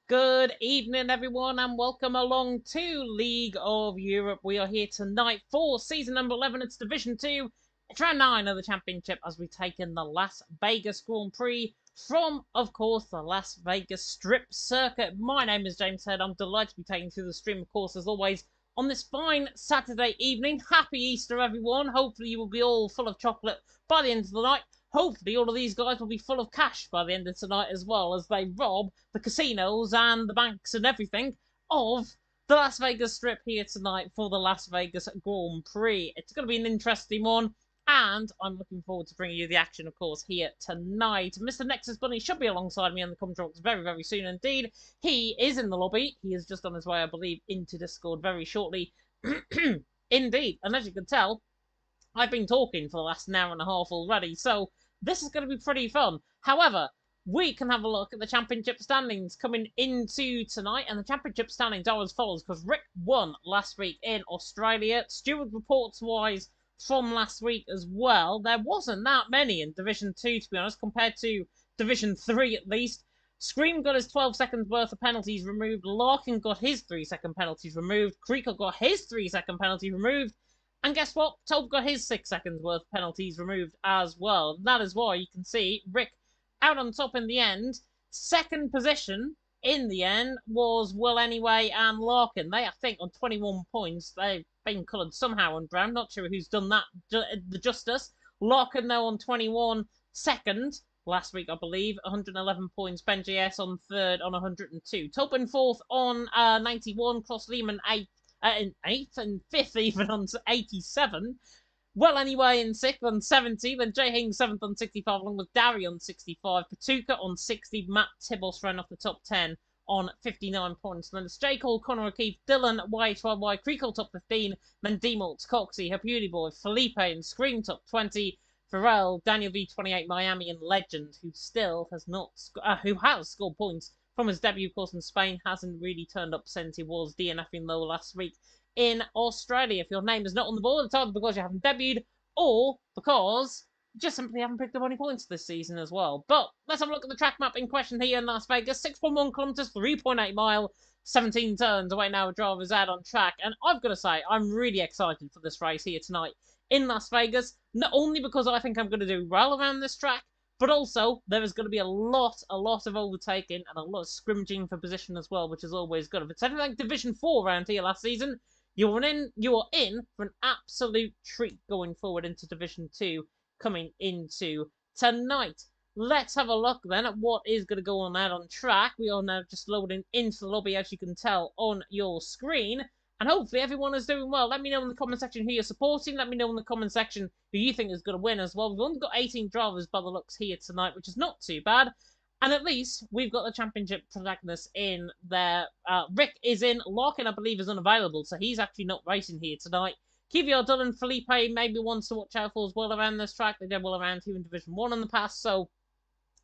Good evening, everyone, and welcome along to League of Europe. We are here tonight for season number 11. It's Division 2. It's round 9 of the Championship as we take in the Las Vegas Grand Prix from, of course, the Las Vegas Strip Circuit. My name is James Head. I'm delighted to be taking through the stream, of course, as always, on this fine Saturday evening. Happy Easter, everyone. Hopefully you will be all full of chocolate by the end of the night. Hopefully all of these guys will be full of cash by the end of tonight as well as they rob the casinos and the banks and everything of the Las Vegas Strip here tonight for the Las Vegas Grand Prix. It's going to be an interesting one, and I'm looking forward to bringing you the action, of course, here tonight. Mr. Nexus Bunny should be alongside me on the commentary box very, very soon indeed. He is in the lobby. He is just on his way, I believe, into Discord very shortly. Indeed, and as you can tell, I've been talking for the last hour and a half already, so this is going to be pretty fun. However, we can have a look at the championship standings coming into tonight, and the championship standings are as follows, because Rick won last week in Australia. Steward reports-wise from last week as well. There wasn't that many in Division 2, to be honest, compared to Division 3 at least. Scream got his 12 seconds worth of penalties removed. Larkin got his 3-second penalties removed. Creaker got his 3-second penalty removed. And guess what? Tope got his 6 seconds worth of penalties removed as well. That is why you can see Rick out on top in the end. Second position in the end was Will Anyway and Larkin. They, I think, on 21 points. They've been coloured somehow on brown. Not sure who's done that the justice. Larkin, though, on 21, second. Last week, I believe, 111 points. Benji S on third on 102. Tope in fourth on 91. Cross Lehman 8. In 8th and 5th even on 87. Well, anyway, in 6th on 70. Then Jay Hings 7th on 65, along with Darry on 65. Patuka on 60. Matt Tibos ran off the top 10 on 59 points. And then it's J. Cole, Connor O'Keefe, Dylan, YHYY, Creekle top 15. Then D-Maltz, Coxie, Her Beauty Boy, Felipe, and Scream top 20. Pharrell, Daniel V28, Miami, and Legend, who still has not, who has scored points from his debut, of course, in Spain, hasn't really turned up since he was DNFing low last week in Australia. If your name is not on the board, it's either because you haven't debuted or because you just simply haven't picked up any points this season as well. But let's have a look at the track map in question here in Las Vegas. 6.1 kilometres, 3.8 mile, 17 turns away now with drivers out on track. And I've got to say, I'm really excited for this race here tonight in Las Vegas. Not only because I think I'm going to do well around this track, but also, there is going to be a lot of overtaking and a lot of scrimmaging for position as well, which is always good. If it's anything like Division 4 around here last season, you are in for an absolute treat going forward into Division 2 coming into tonight. Let's have a look then at what is going to go on out on track. We are now just loading into the lobby, as you can tell on your screen. And hopefully everyone is doing well. Let me know in the comment section who you're supporting. Let me know in the comment section who you think is going to win as well. We've only got 18 drivers by the looks here tonight, which is not too bad. And at least we've got the championship protagonists in there. Rick is in. Larkin, I believe, is unavailable, so he's actually not racing here tonight. Kvyat, Dylan, Felipe maybe wants to watch out for as well around this track. They did well around here in Division 1 in the past, so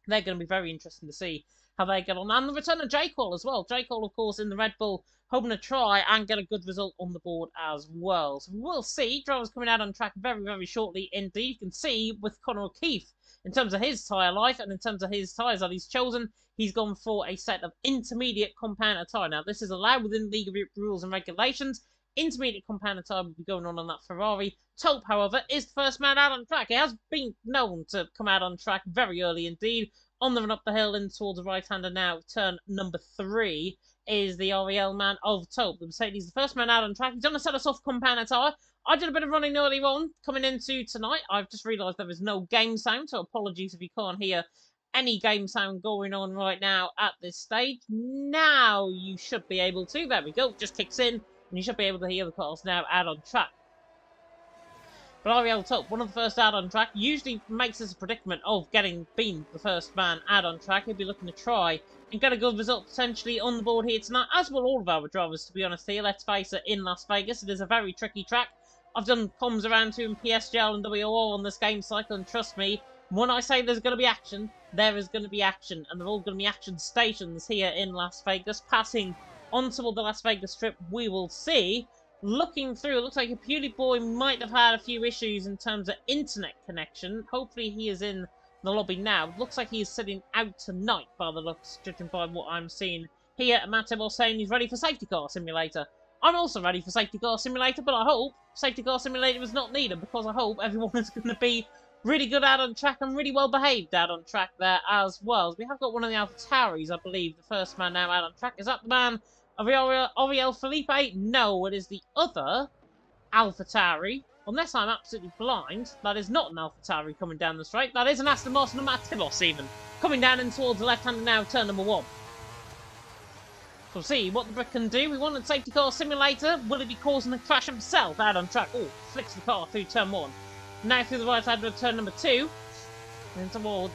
they're going to be very interesting to see how they get on. And the return of J. Cole as well. J. Cole, of course, in the Red Bull, hoping to try and get a good result on the board as well. So we'll see. Drivers coming out on track very, very shortly indeed. You can see with Connor O'Keefe, in terms of his tyre life and in terms of his tyres that he's chosen, he's gone for a set of intermediate compounder tyre. Now, this is allowed within League of Europe rules and regulations. Intermediate compounder tyre will be going on that Ferrari. Tope, however, is the first man out on track. He has been known to come out on track very early indeed. On the run up the hill in towards the right-hander now, turn number 3 is the REL man of Tope. The Mercedes, the first man out on track. He's on a set of soft compounder tyre. I did a bit of running earlier on coming into tonight. I've just realised there is no game sound, so apologies if you can't hear any game sound going on right now at this stage. Now you should be able to. There we go. Just kicks in, and you should be able to hear the cars now out on track. But Ariel Tope, one of the first out on track, usually makes us a predicament of being the first man out on track. He'll be looking to try and get a good result potentially on the board here tonight, as will all of our drivers, to be honest here. Let's face it, in Las Vegas, it is a very tricky track. I've done comms around to in PSGL and WOR on this game cycle, and trust me, when I say there's going to be action, there is going to be action, and they're all going to be action stations here in Las Vegas. Passing onto the Las Vegas Strip, we will see. Looking through, it looks like a Beauty Boy might have had a few issues in terms of internet connection. Hopefully he is in the lobby now. Looks like he is sitting out tonight by the looks, judging by what I'm seeing here, Matt Tibble saying he's ready for Safety Car Simulator. I'm also ready for Safety Car Simulator, but I hope Safety Car Simulator is not needed, because I hope everyone is going to be really good out on track and really well behaved out on track there as well. We have got one of the AlphaTauris, I believe, the first man now out on track. Is that the man, Ariel Felipe? No, it is the other AlphaTauri. Unless I'm absolutely blind, that is not an AlphaTauri coming down the straight. That is an Aston Martin and Matt Tibos even. Coming down in towards the left-hander now, turn number 1. We'll see what the brick can do. We want a Safety Car Simulator. Will he be causing a crash himself out on track? Oh, flicks the car through turn 1. Now through the right-hander of turn number 2. And towards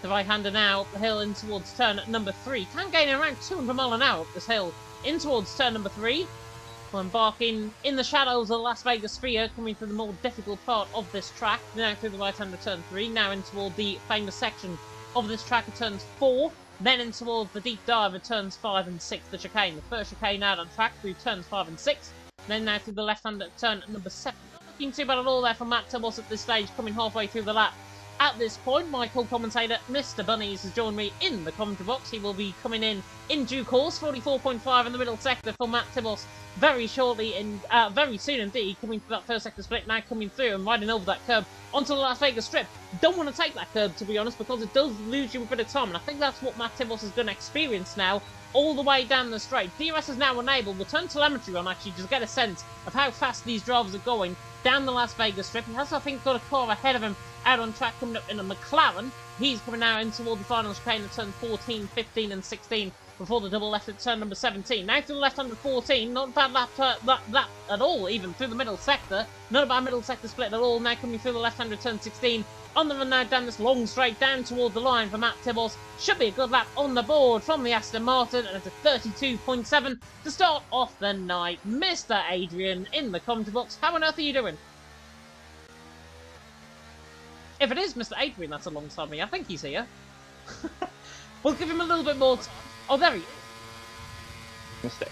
the right-hander now up the hill in towards turn number 3. Can gain around 200 miles an hour up this hill in towards turn number 3. We're embarking in the shadows of the Las Vegas Sphere, coming through the more difficult part of this track. Now through the right-hander of turn 3. Now in toward the famous section of this track at turns 4. Then in towards the deep dive at turns 5 and 6, the chicane. The first chicane out on track through turns 5 and 6. Then now through the left-hander at turn number 7. Not looking too bad at all there from Matt Tibbles at this stage, coming halfway through the lap. At this point, my co-commentator, Mr. Bunnies, has joined me in the commentary box. He will be coming in due course, 44.5 in the middle sector for Matt Tibbles very shortly, very soon indeed, coming through that first sector split, now coming through and riding over that curb onto the Las Vegas Strip. Don't want to take that curb, to be honest, because it does lose you a bit of time, and I think that's what Matt Tibbles is going to experience now, all the way down the straight. DRS is now enabled. We'll turn telemetry on, actually, just get a sense of how fast these drivers are going down the Las Vegas Strip. He has, I think, got a car ahead of him out on track, coming up in a McLaren. He's coming now in toward the final chicane at turn 14, 15 and 16 before the double left at turn number 17. Now to the left under 14, not a bad lap at all, even through the middle sector. Not a bad middle sector split at all. Now coming through the left under turn 16. On the run now down this long straight down toward the line for Matt Tibbles. Should be a good lap on the board from the Aston Martin, and it's a 32.7 to start off the night. Mr. Adrian in the commentary box. How on earth are you doing? If it is Mr. Adrian that's alongside me, I think he's here. We'll give him a little bit more time. Oh, there he is. Mistake.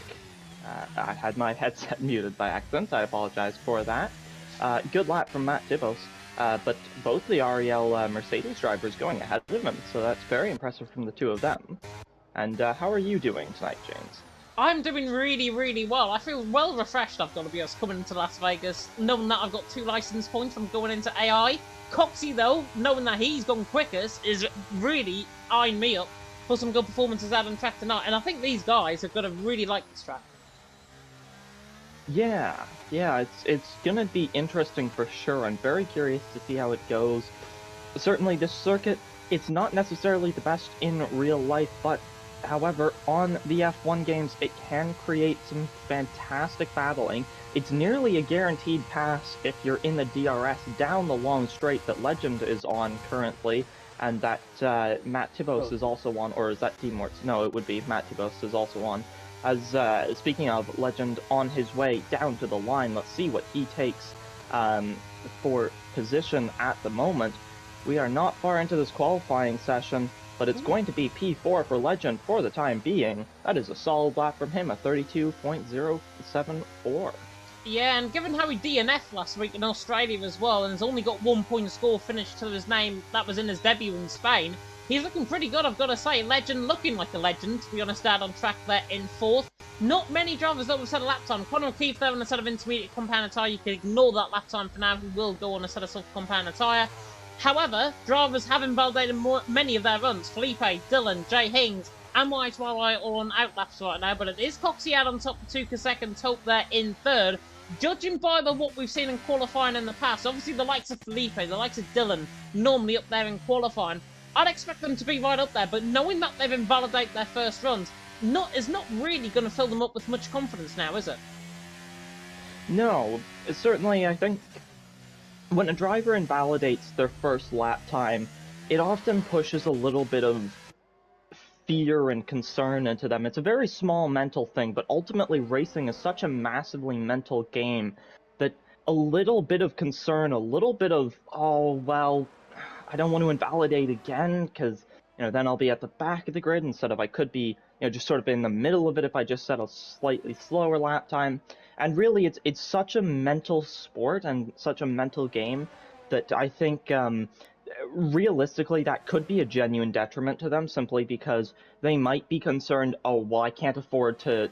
I had my headset muted by accident. I apologize for that. Good lap from Matt Tibos. But both the Ariel Mercedes drivers going ahead of him, so that's very impressive from the two of them. And how are you doing tonight, James? I'm doing really, really well. I feel well refreshed, I've got to be honest, coming into Las Vegas, knowing that I've got 2 license points from going into AI. Coxie, though, knowing that he's gone quickest, is really eyeing me up for some good performances out on track tonight. And I think these guys have got to really like this track. Yeah, it's gonna be interesting for sure. I'm very curious to see how it goes. Certainly this circuit, it's not necessarily the best in real life, but however, on the F1 games, it can create some fantastic battling. It's nearly a guaranteed pass if you're in the DRS down the long straight that Legend is on currently, and that Matt Tibos is also on, or is that Team Morts? No, it would be Matt Tibos is also on. As speaking of Legend on his way down to the line, let's see what he takes for position at the moment. We are not far into this qualifying session, but it's going to be P4 for Legend for the time being. That is a solid lap from him, a 32.074. Yeah, and given how he DNF'd last week in Australia as well, and has only got 1 point score finished to his name, that was in his debut in Spain, he's looking pretty good, I've got to say. Legend looking like a legend, to be honest, out on track there in 4th. Not many drivers that will set a lap time. Conor O'Keefe there on a set of intermediate compound tyre. You can ignore that lap time for now. He will go on a set of soft compound tyre. However, drivers have invalidated many of their runs. Felipe, Dylan, Jay Hings, and YYY all on outlaps right now, but it is Coxie out on top for 2 seconds, Hope there in 3rd. Judging by what we've seen in qualifying in the past, obviously the likes of Felipe, the likes of Dylan, normally up there in qualifying, I'd expect them to be right up there, but knowing that they've invalidated their first runs is not really going to fill them up with much confidence now, is it? No, certainly I think when a driver invalidates their first lap time, it often pushes a little bit of fear and concern into them. It's a very small mental thing, but ultimately racing is such a massively mental game that a little bit of concern, a little bit of, oh, well, I don't want to invalidate again, because, then I'll be at the back of the grid instead of I could be, just sort of in the middle of it if I just set a slightly slower lap time. And really, it's such a mental sport and such a mental game that I think realistically, that could be a genuine detriment to them, simply because they might be concerned, oh, well, I can't afford to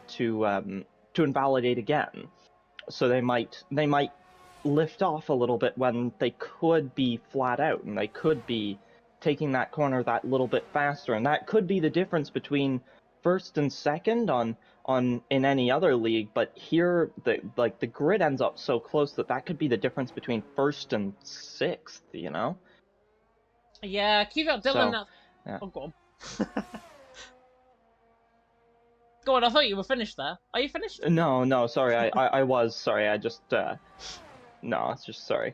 invalidate again. So they might lift off a little bit when they could be flat out, and they could be taking that corner that little bit faster, and that could be the difference between first and second on in any other league. But here, the grid ends up so close that could be the difference between first and sixth, you know? Yeah, keep up, Dylan. So, yeah. Oh, go on. Go on, I thought you were finished there. Are you finished? No, sorry, I was, sorry, I just, no, it's just, sorry.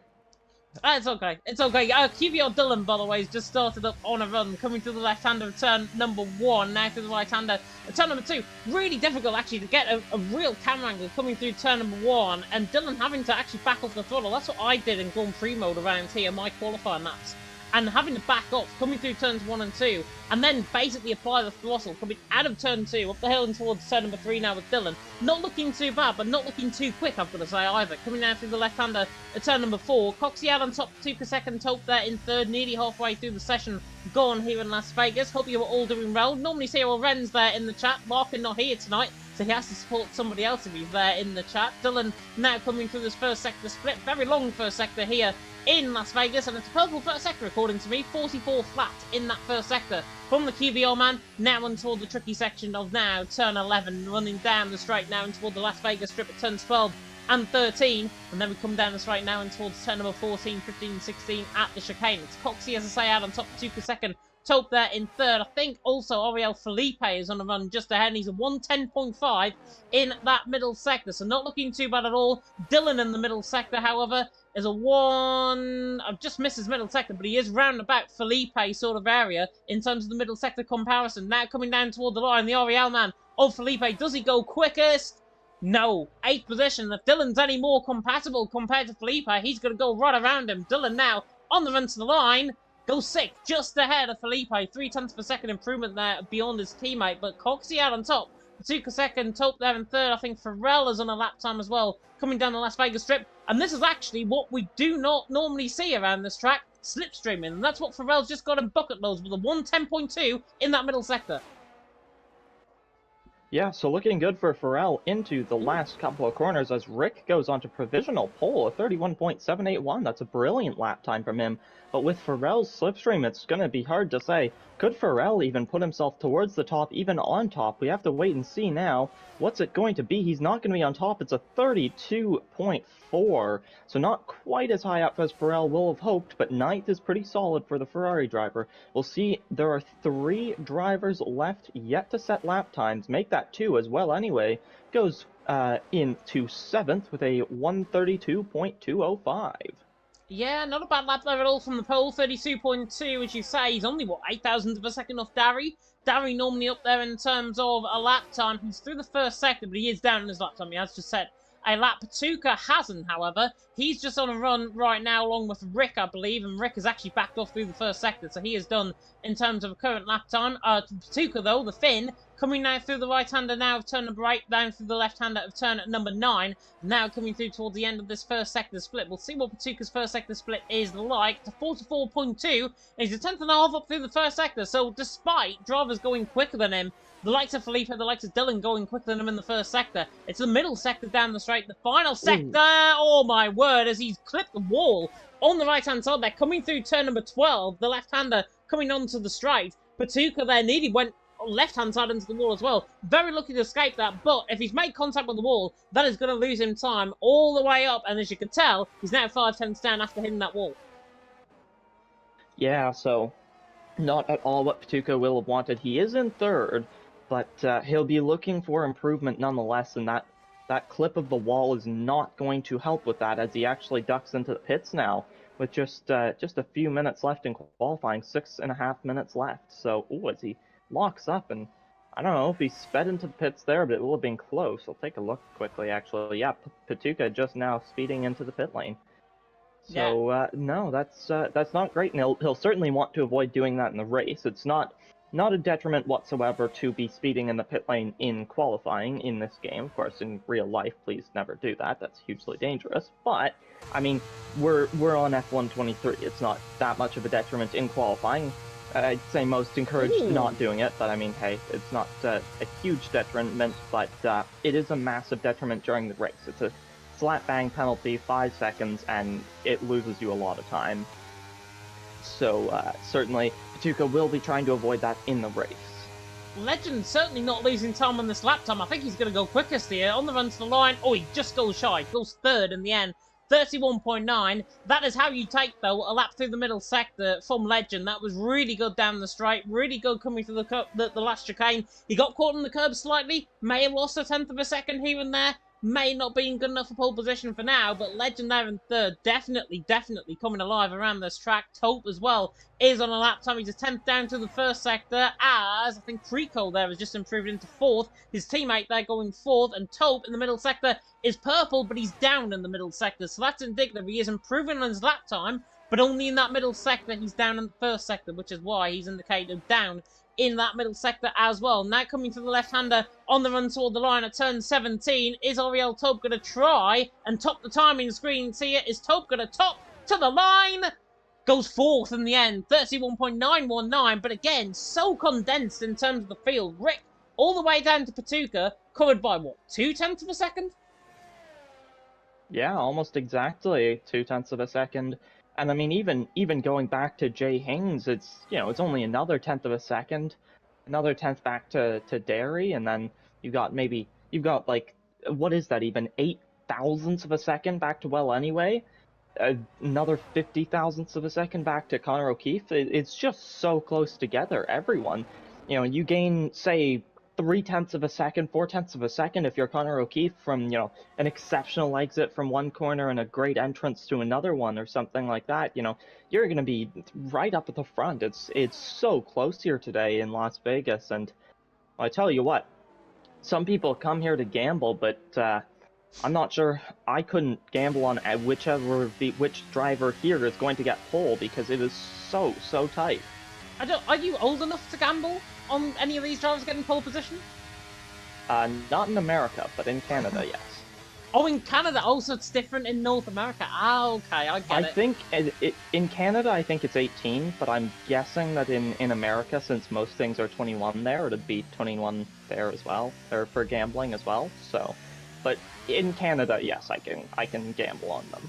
It's okay. It's okay. QBR Dylan, by the way, has just started up on a run, coming through the left-hander of turn number 1, now through the right-hander of turn number 2. Really difficult, actually, to get a real camera angle coming through turn number 1, and Dylan having to actually back off the throttle. That's what I did in Grand Prix mode around here, my qualifying laps. And having to back off, coming through turns 1 and 2, and then basically apply the throttle, coming out of turn 2, up the hill and towards turn number 3 now with Dylan. Not looking too bad, but not looking too quick, I've got to say, either. Coming down through the left-hander at turn number 4. Coxie out on top, 2 per second, Tope there in third, nearly halfway through the session gone here in Las Vegas. Hope you were all doing well. Normally Cyril Wren's there in the chat. Larkin not here tonight, so he has to support somebody else if he's there in the chat. Dylan now coming through this first sector split. Very long first sector here in Las Vegas, and it's a purple first sector according to me. 44 flat in that first sector from the QBR man, now on toward the tricky section of now turn 11, running down the straight now and toward the Las Vegas strip at turns 12 and 13, and then we come down the straight now and towards turn number 14, 15, 16 at the chicane. It's Coxie, as I say, out on top, 2 per second. Tope there in third. I think also Ariel Felipe is on the run just ahead, and he's a 110.5 in that middle sector, so not looking too bad at all. Dylan in the middle sector, however, is a I've just missed his middle sector, but he is round about Felipe sort of area in terms of the middle sector comparison. Now coming down toward the line, the Ariel man of Felipe. Does he go quickest? No. 8th position. If Dylan's any more compatible compared to Felipe, he's going to go right around him. Dylan now on the run to the line. Goes 6th, just ahead of Felipe. 3 tenths per second improvement there beyond his teammate. But Coxie out on top. 2 per second. Tope there in third. I think Pharrell is on a lap time as well, coming down the Las Vegas strip. And this is actually what we do not normally see around this track, slipstreaming. And that's what Pharrell's just got in bucket loads with a 110.2 in that middle sector. Yeah, so looking good for Pharrell into the last couple of corners as Rick goes on to provisional pole, a 31.781. That's a brilliant lap time from him. But with Pharrell's slipstream, it's going to be hard to say. Could Pharrell even put himself towards the top, even on top? We have to wait and see now. What's it going to be? He's not going to be on top. It's a 32.4, so not quite as high up as Pharrell will have hoped, but 9th is pretty solid for the Ferrari driver. We'll see. There are 3 drivers left yet to set lap times. Make that 2 as well anyway. Goes into 7th with a 132.205. Yeah, not a bad lap there at all from the pole. 32.2, as you say. He's only, what, 8,000 of a second off Darry? Darry normally up there in terms of a lap time. He's through the first sector, but he is down in his lap time. He has just set a lap. Patuka hasn't, however. He's just on a run right now along with Rick, I believe, and Rick has actually backed off through the first sector, so he is done in terms of a current lap time. Patuka, though, the Finn, coming now through the right-hander now of turn number 8, down through the left-hander of turn number 9, now coming through towards the end of this first sector split. We'll see what Patuka's first sector split is like. To 44.2, he's a tenth and a half up through the first sector, so despite drivers going quicker than him, the likes of Felipe, the likes of Dylan going quicker than him in the first sector. It's the middle sector down the straight. The final sector, oh my word, as he's clipped the wall on the right-hand side there, coming through turn number 12, the left-hander coming onto the straight. Patuka there nearly went left-hand side into the wall as well. Very lucky to escape that, but if he's made contact with the wall, that is going to lose him time all the way up, and as you can tell, he's now 5 tenths down after hitting that wall. Yeah, so not at all what Patuka will have wanted. He is in third, but he'll be looking for improvement nonetheless, and that clip of the wall is not going to help with that, as he actually ducks into the pits now with just a few minutes left in qualifying, 6.5 minutes left. So, as he locks up, and I don't know if he sped into the pits there, but it will have been close. I'll take a look quickly, actually. Yeah, Patuka just now speeding into the pit lane. So, no, that's not great, and he'll certainly want to avoid doing that in the race. It's not not a detriment whatsoever to be speeding in the pit lane in qualifying in this game. Of course, in real life, please never do that. That's hugely dangerous. But, I mean, we're on F123. It's not that much of a detriment in qualifying. I'd say most encouraged not doing it, but I mean, hey, it's not a huge detriment, but it is a massive detriment during the race. It's a slap bang penalty, 5 seconds, and it loses you a lot of time. So certainly, Patuca will be trying to avoid that in the race. Legend certainly not losing time on this lap time. I think he's going to go quickest here. On the run to the line. Oh, he just goes shy. Goes third in the end. 31.9. That is how you take, though, a lap through the middle sector from Legend. That was really good down the straight. Really good coming through the last chicane. He got caught on the curb slightly. May have lost a tenth of a second here and there. May not be good enough for pole position for now, but Legend there in third. Definitely coming alive around this track. Taupe as well is on a lap time. He's a tenth down to the first sector, as I think Trico there has just improved into fourth. His teammate there going fourth, and Taupe in the middle sector is purple, but he's down in the middle sector, so that's indicative. He is improving on his lap time, but only in that middle sector. He's down in the first sector, which is why he's indicated down in that middle sector as well. Now coming to the left-hander on the run toward the line at turn 17. Is Ariel Taupe going to try and top the timing screen? See it? Is Taupe going to top to the line? Goes fourth in the end, 31.919, but again, so condensed in terms of the field. Rick, all the way down to Patuca, covered by, what, 0.2 of a second? Yeah, almost exactly 0.2 of a second. And I mean, even going back to Jay Haynes, it's only another tenth of a second, another tenth back to Derry, and then you've got like, what is that, even 8 thousandths of a second back to Well Anyway, another 50 thousandths of a second back to Connor O'Keefe. It's just so close together. Everyone, you gain, say, 0.3 of a second, 0.4 of a second if you're Connor O'Keefe from, an exceptional exit from one corner and a great entrance to another one or something like that. You're going to be right up at the front. It's so close here today in Las Vegas, and I tell you what, some people come here to gamble, but I'm not sure. I couldn't gamble on which driver here is going to get pole, because it is so tight. Are you old enough to gamble on any of these drivers getting pole position? Not in America, but in Canada, yes. Oh, in Canada. Oh, so it's different in North America. Ah, okay, I get it. I think in Canada, I think it's 18, but I'm guessing that in America, since most things are 21 there, it'd be 21 there as well, or for gambling as well. So, but in Canada, yes, I can gamble on them.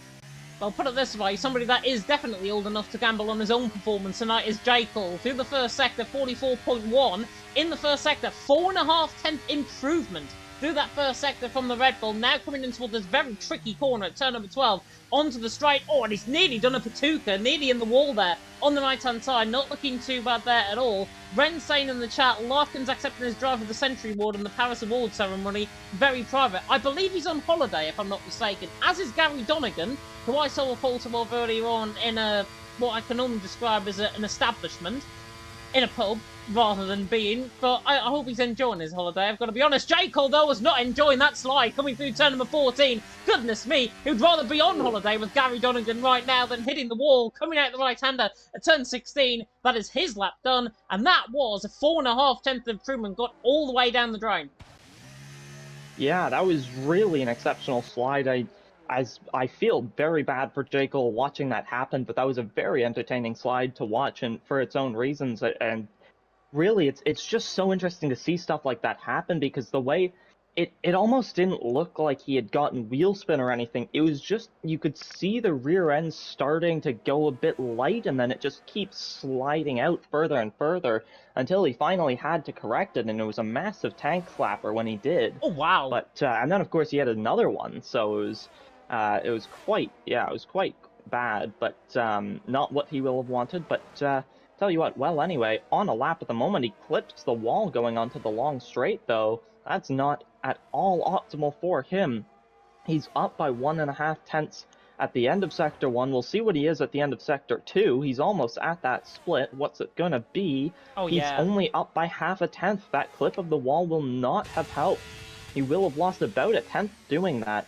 Well, put it this way, somebody that is definitely old enough to gamble on his own performance tonight is J. Cole. Through the first sector, 44.1. In the first sector, 4.5 improvement through that first sector from the Red Bull. Now coming in toward this very tricky corner at turn number 12. Onto the straight. Oh, and he's nearly done a Patuca, nearly in the wall there on the right-hand side. Not looking too bad there at all. Ren saying in the chat, Larkin's accepting his drive of the Century Award in the Paris Award ceremony. Very private. I believe he's on holiday, if I'm not mistaken. As is Gary Donegan, who I saw a photo of earlier on in what I can only describe as an establishment, in a pub, rather than being, but I hope he's enjoying his holiday. I've got to be honest, Jay Cole, though, was not enjoying that slide coming through turn number 14. Goodness me, he'd rather be on holiday with Gary Donegan right now than hitting the wall, coming out the right-hander at turn 16. That is his lap done, and that was a 4.5 improvement, got all the way down the drain. Yeah, that was really an exceptional slide. I feel very bad for J. Cole watching that happen, but that was a very entertaining slide to watch, and for its own reasons. And really, it's just so interesting to see stuff like that happen, because the way it almost didn't look like he had gotten wheel spin or anything. It was just, you could see the rear end starting to go a bit light, and then it just keeps sliding out further and further until he finally had to correct it, and it was a massive tank slapper when he did. Oh, wow. But and then of course he had another one, so it was quite bad, but not what he will have wanted. But tell you what, well anyway, on a lap at the moment, he clipped the wall going onto the long straight, though. That's not at all optimal for him. He's up by 1.5 tenths at the end of Sector 1. We'll see what he is at the end of Sector 2. He's almost at that split. What's it gonna be? Oh, He's yeah. only up by 0.5 tenth. That clip of the wall will not have helped. He will have lost about 1 tenth doing that.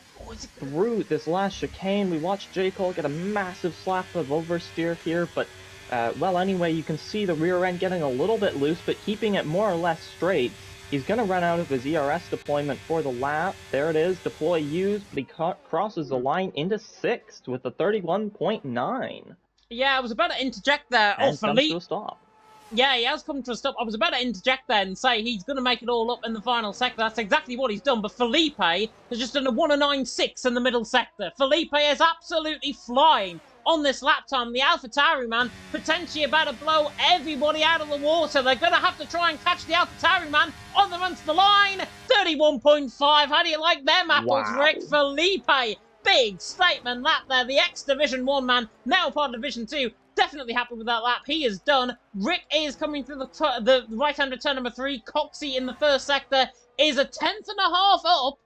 Through this last chicane, we watched J. Cole get a massive slap of oversteer here, but Well, anyway, you can see the rear end getting a little bit loose, but keeping it more or less straight. He's going to run out of his ERS deployment for the lap. There it is, deploy used, but he crosses the line into 6th with a 31.9. Yeah, I was about to interject there. And comes to a stop. Yeah, he has come to a stop. I was about to interject there and say he's going to make it all up in the final sector. That's exactly what he's done. But Felipe has just done a 1:09.6 in the middle sector. Felipe is absolutely flying on this lap time. The AlphaTauri man potentially about to blow everybody out of the water. They're going to have to try and catch the AlphaTauri man on the run to the line. 31.5. How do you like them apples, Wow. Rick? Felipe, big statement lap there. The ex-Division 1 man, now part of Division 2. Definitely happy with that lap. He is done. Rick is coming through the right-hander turn number 3. Coxey in the first sector is a 10th and a half up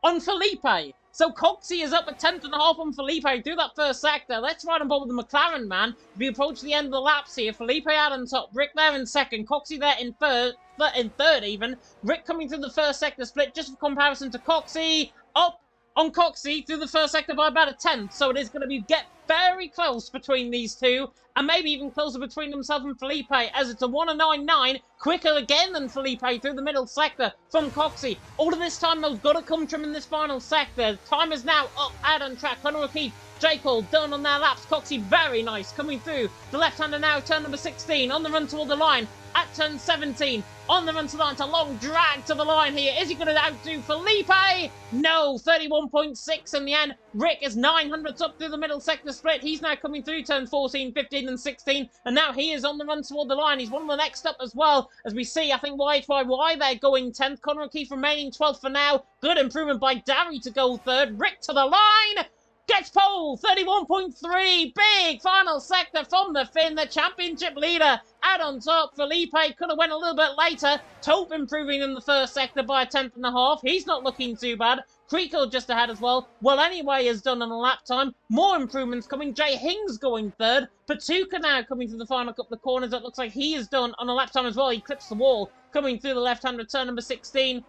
on Felipe. So Coxey is up a 10th and a half on Felipe through that first sector. Let's ride on board with the McLaren man. We approach the end of the laps here. Felipe out on top. Rick there in second. Coxey there in third even. Rick coming through the first sector split just for comparison to Coxey. Up on Coxey through the first sector by about a 10th. So it is going to get very close between these two, and maybe even closer between himself and Felipe, as it's a 1:09.9, quicker again than Felipe through the middle sector from Coxey. All of this time, though, got to come from in this final sector. Time is now up, out on track. Conor O'Keefe, J. Cole done on their laps. Coxey very nice coming through. The left-hander now, turn number 16, on the run toward the line. At turn 17, on the run to the line, it's a long drag to the line here. Is he going to outdo Felipe? No, 31.6 in the end. Rick is 900ths up through the middle sector split. He's now coming through turn 14, 15 and 16, and now he is on the run toward the line. He's one of the next up as well, as we see, I think, YHYY they're going 10th. Conor O'Keefe remaining 12th for now. Good improvement by Darry to go 3rd. Rick to the line! Gets pole, 31.3, big final sector from the Finn, the championship leader. Out on top, Felipe could have went a little bit later. Taupe improving in the first sector by a 10th and a half. He's not looking too bad. Creco just ahead as well. Well, anyway, is done on a lap time. More improvements coming. Jay Hings going 3rd. Patuka now coming through the final couple of corners. It looks like he is done on a lap time as well. He clips the wall coming through the left-hander turn number 16.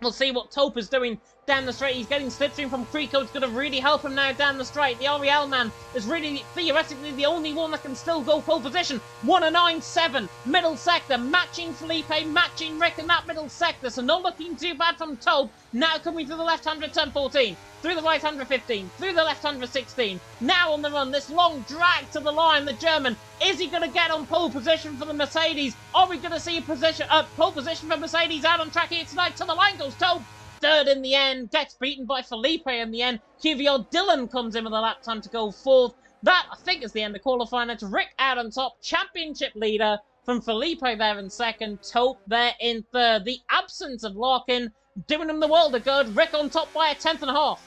We'll see what Taupe is doing down the straight. He's getting slipstream from Creco. It's going to really help him now down the straight. The Ariel man is really, theoretically, the only one that can still go pole position. 1:09.7, middle sector, matching Felipe, matching Rick in that middle sector. So not looking too bad from Taupe. Now coming through the left-hander turn 14, through the right-hander 15, through the left-hander 16. Now on the run, this long drag to the line, the German. Is he going to get on pole position for the Mercedes? Are we going to see a pole position for Mercedes out on track here tonight? To the line goes Taupe. 3rd in the end, gets beaten by Felipe in the end. QVR Dillon comes in with a lap time to go 4th. That, I think, is the end of qualifying. It's Rick out on top, championship leader from Felipe there in 2nd, Taupe there in 3rd. The absence of Larkin doing him the world of good. Rick on top by a 10th and a half.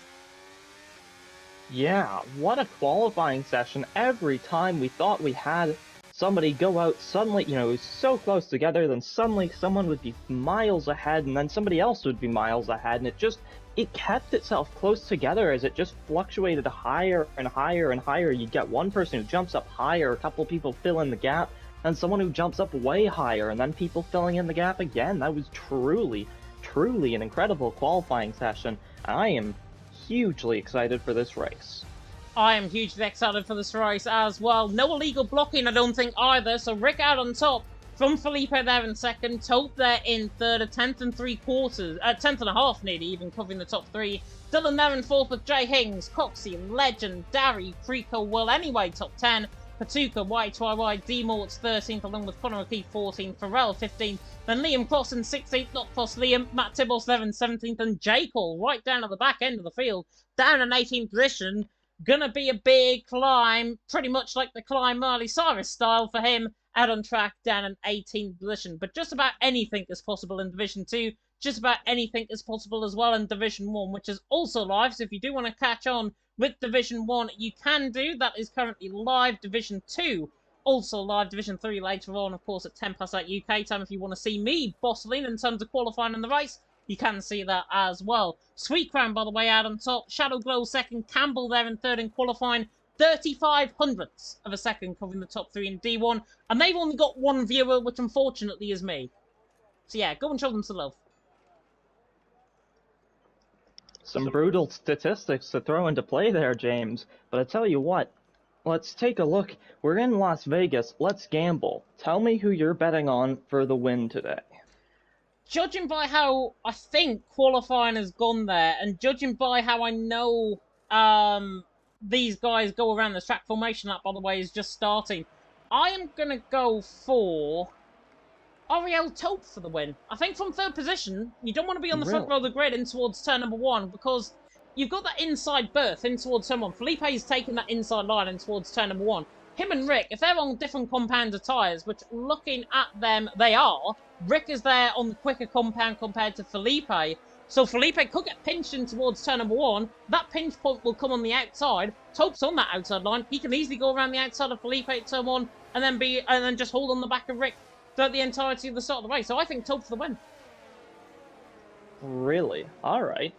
Yeah, what a qualifying session. Every time we thought we had somebody go out, suddenly, it was so close together, then suddenly someone would be miles ahead, and then somebody else would be miles ahead, and it kept itself close together as it just fluctuated higher and higher and higher. You'd get one person who jumps up higher, a couple people fill in the gap, and someone who jumps up way higher, and then people filling in the gap again. That was truly an incredible qualifying session. I am hugely excited for this race. I am hugely excited for this race as well. No illegal blocking, I don't think, either. So Rick out on top from Felipe there in 2nd. Taupe there in 3rd, a 10th and 3/4, 10th and a half nearly, even covering the top 3. Dillon there in 4th with Jay Hings, Coxey, Legend, Darry, Creco, well anyway, top 10. Patuka, YHYY, D-Mort's 13th, along with Conor O'Keefe 14th, Farrell 15th, then Liam Cross in 16th, not Cross Liam, Matt Tibbles there in 17th, and J. Cole right down at the back end of the field, down in 18th position. Gonna be a big climb, pretty much like the climb Miley Cyrus style for him, out on track down in 18th position. But just about anything is possible in Division 2, just about anything is possible as well in Division 1, which is also live, so if you do want to catch on with Division 1, you can do. That is currently live. Division 2, also live. Division 3 later on, of course, at 10 past that UK time. If you want to see me bossing in terms of qualifying in the race, you can see that as well. Sweet Crown, by the way, out on top. Shadow Glow 2nd. Campbell there in 3rd in qualifying. 35 hundredths of a second covering the top 3 in D1. And they've only got one viewer, which unfortunately is me. So yeah, go and show them some love. Some brutal statistics to throw into play there, James. But I tell you what, let's take a look. We're in Las Vegas. Let's gamble. Tell me who you're betting on for the win today. Judging by how I think qualifying has gone there, and judging by how I know these guys go around the track, formation lap, by the way, is just starting, I am going to go for Ariel Taupe for the win. I think from third position, you don't want to be on the front row of the grid in towards turn number one because you've got that inside berth in towards turn one. Felipe's taking that inside line in towards turn number one. Him and Rick, if they're on different compounds of tyres, which looking at them, they are, Rick is there on the quicker compound compared to Felipe. So Felipe could get pinched in towards turn number one. That pinch point will come on the outside. Taupe's on that outside line. He can easily go around the outside of Felipe at turn one and then just hold on the back of Rick throughout the entirety of the start of the race. So I think Taupe for the win. Really? Alright.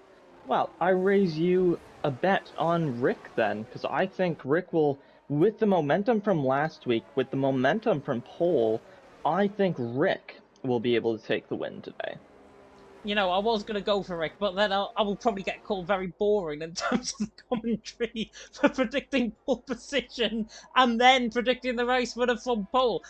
Well, I raise you a bet on Rick then, because I think Rick will, with the momentum from last week, with the momentum from pole, I think Rick will be able to take the win today. You know, I was going to go for Rick, but then I will probably get called very boring in terms of the commentary for predicting pole position and then predicting the race for the from pole.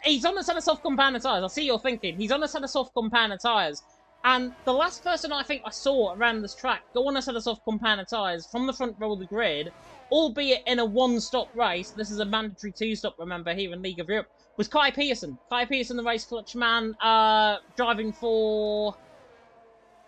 He's on a set of soft compound tyres. I see you're thinking. He's on a set of soft compound tyres. And the last person I think I saw around this track go on a set of soft compound tyres from the front row of the grid, albeit in a one-stop race, this is a mandatory two-stop, remember, here in League of Europe, was Kai Pearson. Kai Pearson, the race clutch man, driving for...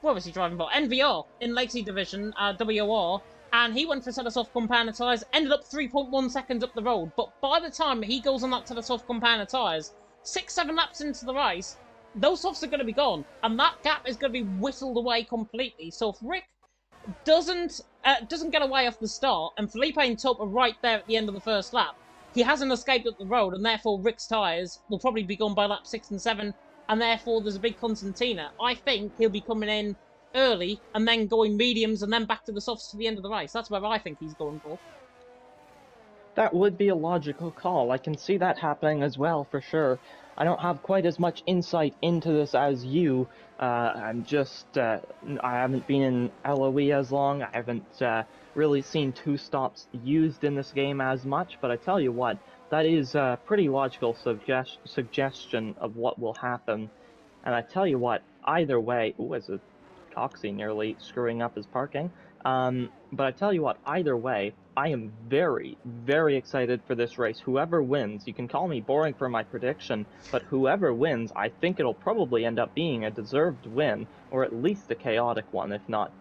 What was he driving for? NVR in Lake Division, WR. And he went for a set of soft compound tyres, ended up 3.1 seconds up the road. But by the time he goes on that set of soft compound tyres, 6-7 laps into the race, those softs are going to be gone. And that gap is going to be whittled away completely. So if Rick doesn't get away off the start, and Felipe and Taupe are right there at the end of the first lap, he hasn't escaped up the road, and therefore Rick's tyres will probably be gone by lap 6 and 7, and therefore there's a big concertina. I think he'll be coming in early and then going mediums and then back to the softs to the end of the race. That's where I think he's going for. That would be a logical call. I can see that happening as well, for sure. I don't have quite as much insight into this as you. I'm just, I haven't been in LOE as long. I haven't really seen two stops used in this game as much, but I tell you what, that is a pretty logical suggestion of what will happen. And I tell you what, either way, ooh, is it Coxie nearly screwing up his parking? But I tell you what, either way, I am very, very excited for this race. Whoever wins, you can call me boring for my prediction, but whoever wins, I think it'll probably end up being a deserved win, or at least a chaotic one, if not.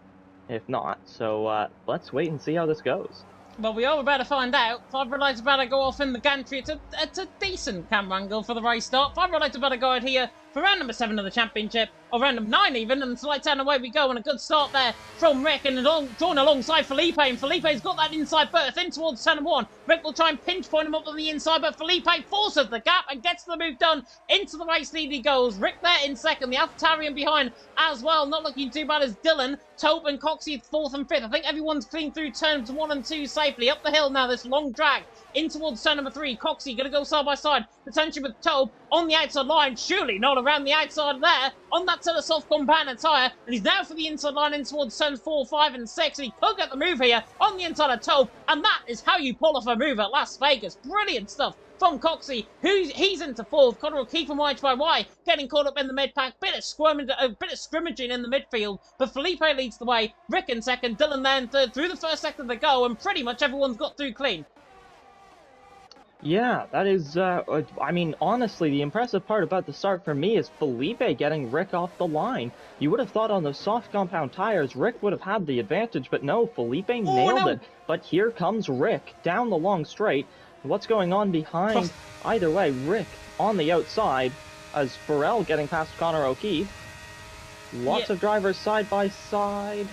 So let's wait and see how this goes. Well, we are about to find out. Five Red Lights about to go off in the gantry. It's a decent camera angle for the race start. Five Red Lights about to go out here for round number 7 of the championship, or round number 9 even, and it's light down away we go, and a good start there from Rick, and drawn alongside Felipe, and Felipe's got that inside berth in towards turn 1. Rick will try and pinch point him up on the inside, but Felipe forces the gap and gets the move done. Into the race lead he goes. Rick there in second, the AlphaTaurian behind as well, not looking too bad as Dylan, Taupe and Coxie 4th and 5th. I think everyone's clean through turns 1 and 2 safely. Up the hill now, this long drag in towards turn number 3. Coxie going to go side by side, potentially with Taupe on the outside line, surely not around the outside there, on that set of soft compound tyre, and he's now for the inside line in towards turns 4, 5 and 6, and he could get the move here on the inside of Taupe, and that is how you pull off a move at Las Vegas. Brilliant stuff from Coxie, he's into 4th. Connor O'Keefe and Y2Y getting caught up in the mid-pack, bit of scrimmaging in the midfield, but Felipe leads the way, Rick in second, Dylan then third, through the first sector they go, and pretty much everyone's got through clean. Yeah, that is, I mean, honestly, the impressive part about the start for me is Felipe getting Rick off the line. You would have thought on those soft compound tires, Rick would have had the advantage, but no, Felipe nailed it. But here comes Rick down the long straight. What's going on behind? Either way, Rick on the outside, as Pharrell getting past Connor O'Keefe. Lots of drivers side by side.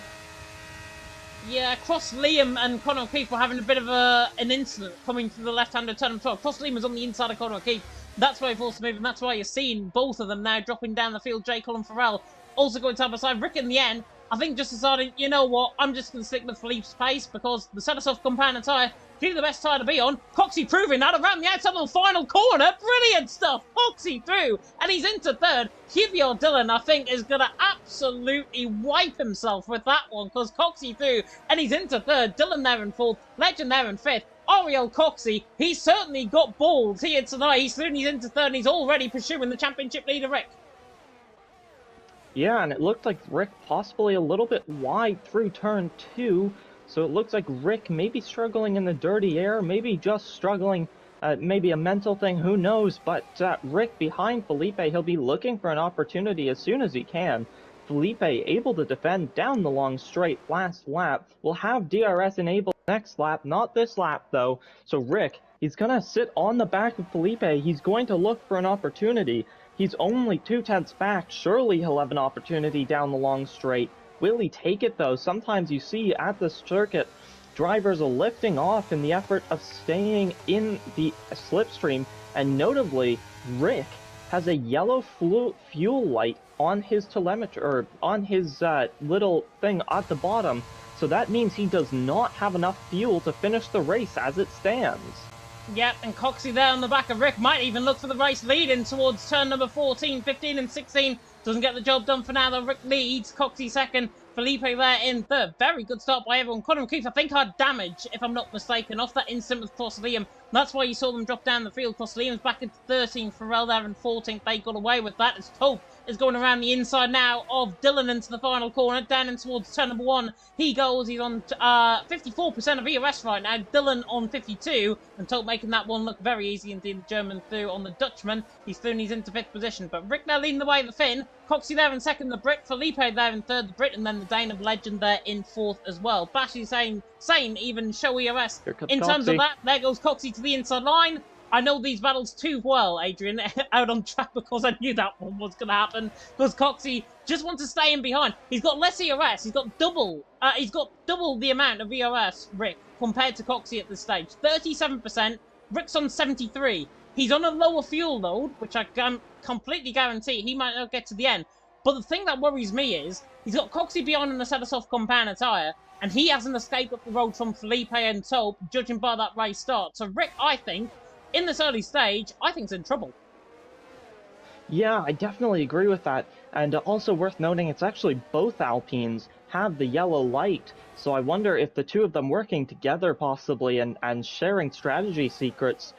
Yeah, Cross Liam and Connor O'Keefe were having a bit of an incident coming through the left-hander turn as well. Cross Liam was on the inside of Connor O'Keefe. That's why he forced the move, and that's why you're seeing both of them now dropping down the field. J. Colin Farrell also going side by side. Rick in the end, I think just decided, you know what, I'm just going to stick with Philippe's pace because the set of soft compound tyre, clearly the best tyre to be on. Coxie proving that around the outside of the final corner. Brilliant stuff. Coxie through, and he's into third. Hubio Dylan, I think, is going to absolutely wipe himself with that one because Coxie through, and he's into third. Dylan there in 4th, Legend there in 5th. Ariel Coxey, he's certainly got balls here tonight. He's through, he's into third, and he's already pursuing the championship leader, Rick. Yeah, and it looked like Rick possibly a little bit wide through turn 2, so it looks like Rick may be struggling in the dirty air, maybe just struggling, maybe a mental thing, who knows, but Rick behind Felipe, he'll be looking for an opportunity as soon as he can. Felipe able to defend down the long straight last lap, will have DRS enabled next lap, not this lap though, so Rick, he's gonna sit on the back of Felipe, he's going to look for an opportunity. He's only 2/10 back. Surely he'll have an opportunity down the long straight. Will he take it, though? Sometimes you see at the circuit, drivers are lifting off in the effort of staying in the slipstream. And notably, Rick has a yellow fuel light on his telemetry, or on his little thing at the bottom. So that means he does not have enough fuel to finish the race as it stands. Yep, and Coxey there on the back of Rick might even look for the race lead in towards turn number 14, 15 and 16. Doesn't get the job done for now, though. Rick leads, Coxey second, Felipe there in third. Very good start by everyone. Conor O'Keefe, I think, had damage, if I'm not mistaken, off that instant with Cross Liam. That's why you saw them drop down the field. Cross Liam's back into 13th, Pharrell there in 14th. They got away with that as Tope is going around the inside now of Dylan into the final corner, down in towards turn number 1. He goes, he's on 54% of ERS right now, Dylan on 52, and Tope making that one look very easy indeed. The German through on the Dutchman. He's through and he's into 5th position, but Rick now leading the way, the Finn. Coxey there in second, the Brit. Felipe there in third, the Brit, and then the Dane of Legend there in 4th as well. Bashy saying even show ERS. In terms of that, there goes Coxey to the inside line. I know these battles too well, Adrian, out on track, because I knew that one was going to happen. Because Coxey just wants to stay in behind. He's got less ERS. He's got double the amount of ERS, Rick, compared to Coxey at this stage. 37%. Rick's on 73. He's on a lower fuel load, which I can completely guarantee he might not get to the end. But the thing that worries me is he's got Coxey behind on a set of soft compound tyre, and he hasn't escaped up the road from Felipe and Tope, judging by that race start. So Rick, I think, in this early stage, I think he's in trouble. Yeah, I definitely agree with that. And also worth noting, it's actually both Alpines have the yellow light. So I wonder if the two of them working together possibly and sharing strategy secrets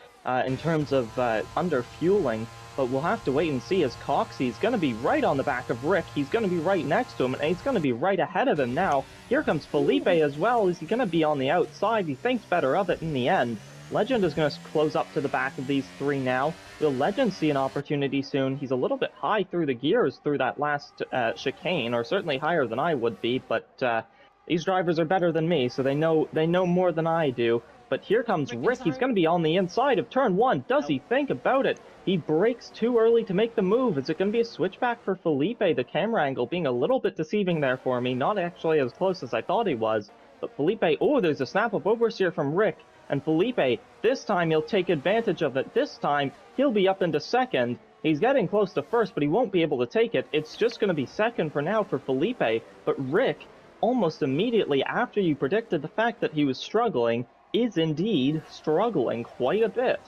in terms of under-fueling. But we'll have to wait and see, as Coxey's going to be right on the back of Rick. He's going to be right next to him, and he's going to be right ahead of him now. Here comes Felipe as well. Is he going to be on the outside? He thinks better of it in the end. Legend is going to close up to the back of these three now. Will Legend see an opportunity soon? He's a little bit high through the gears through that last chicane, or certainly higher than I would be, but these drivers are better than me, so they know more than I do. But here comes Rick. He's going to be on the inside of turn 1. Does he think about it? He brakes too early to make the move. Is it going to be a switchback for Felipe? The camera angle being a little bit deceiving there for me. Not actually as close as I thought he was. But Felipe, oh, there's a snap-up oversteer from Rick. And Felipe, this time he'll take advantage of it. This time, he'll be up into second. He's getting close to first, but he won't be able to take it. It's just going to be second for now for Felipe. But Rick, almost immediately after you predicted the fact that he was struggling, is indeed struggling quite a bit.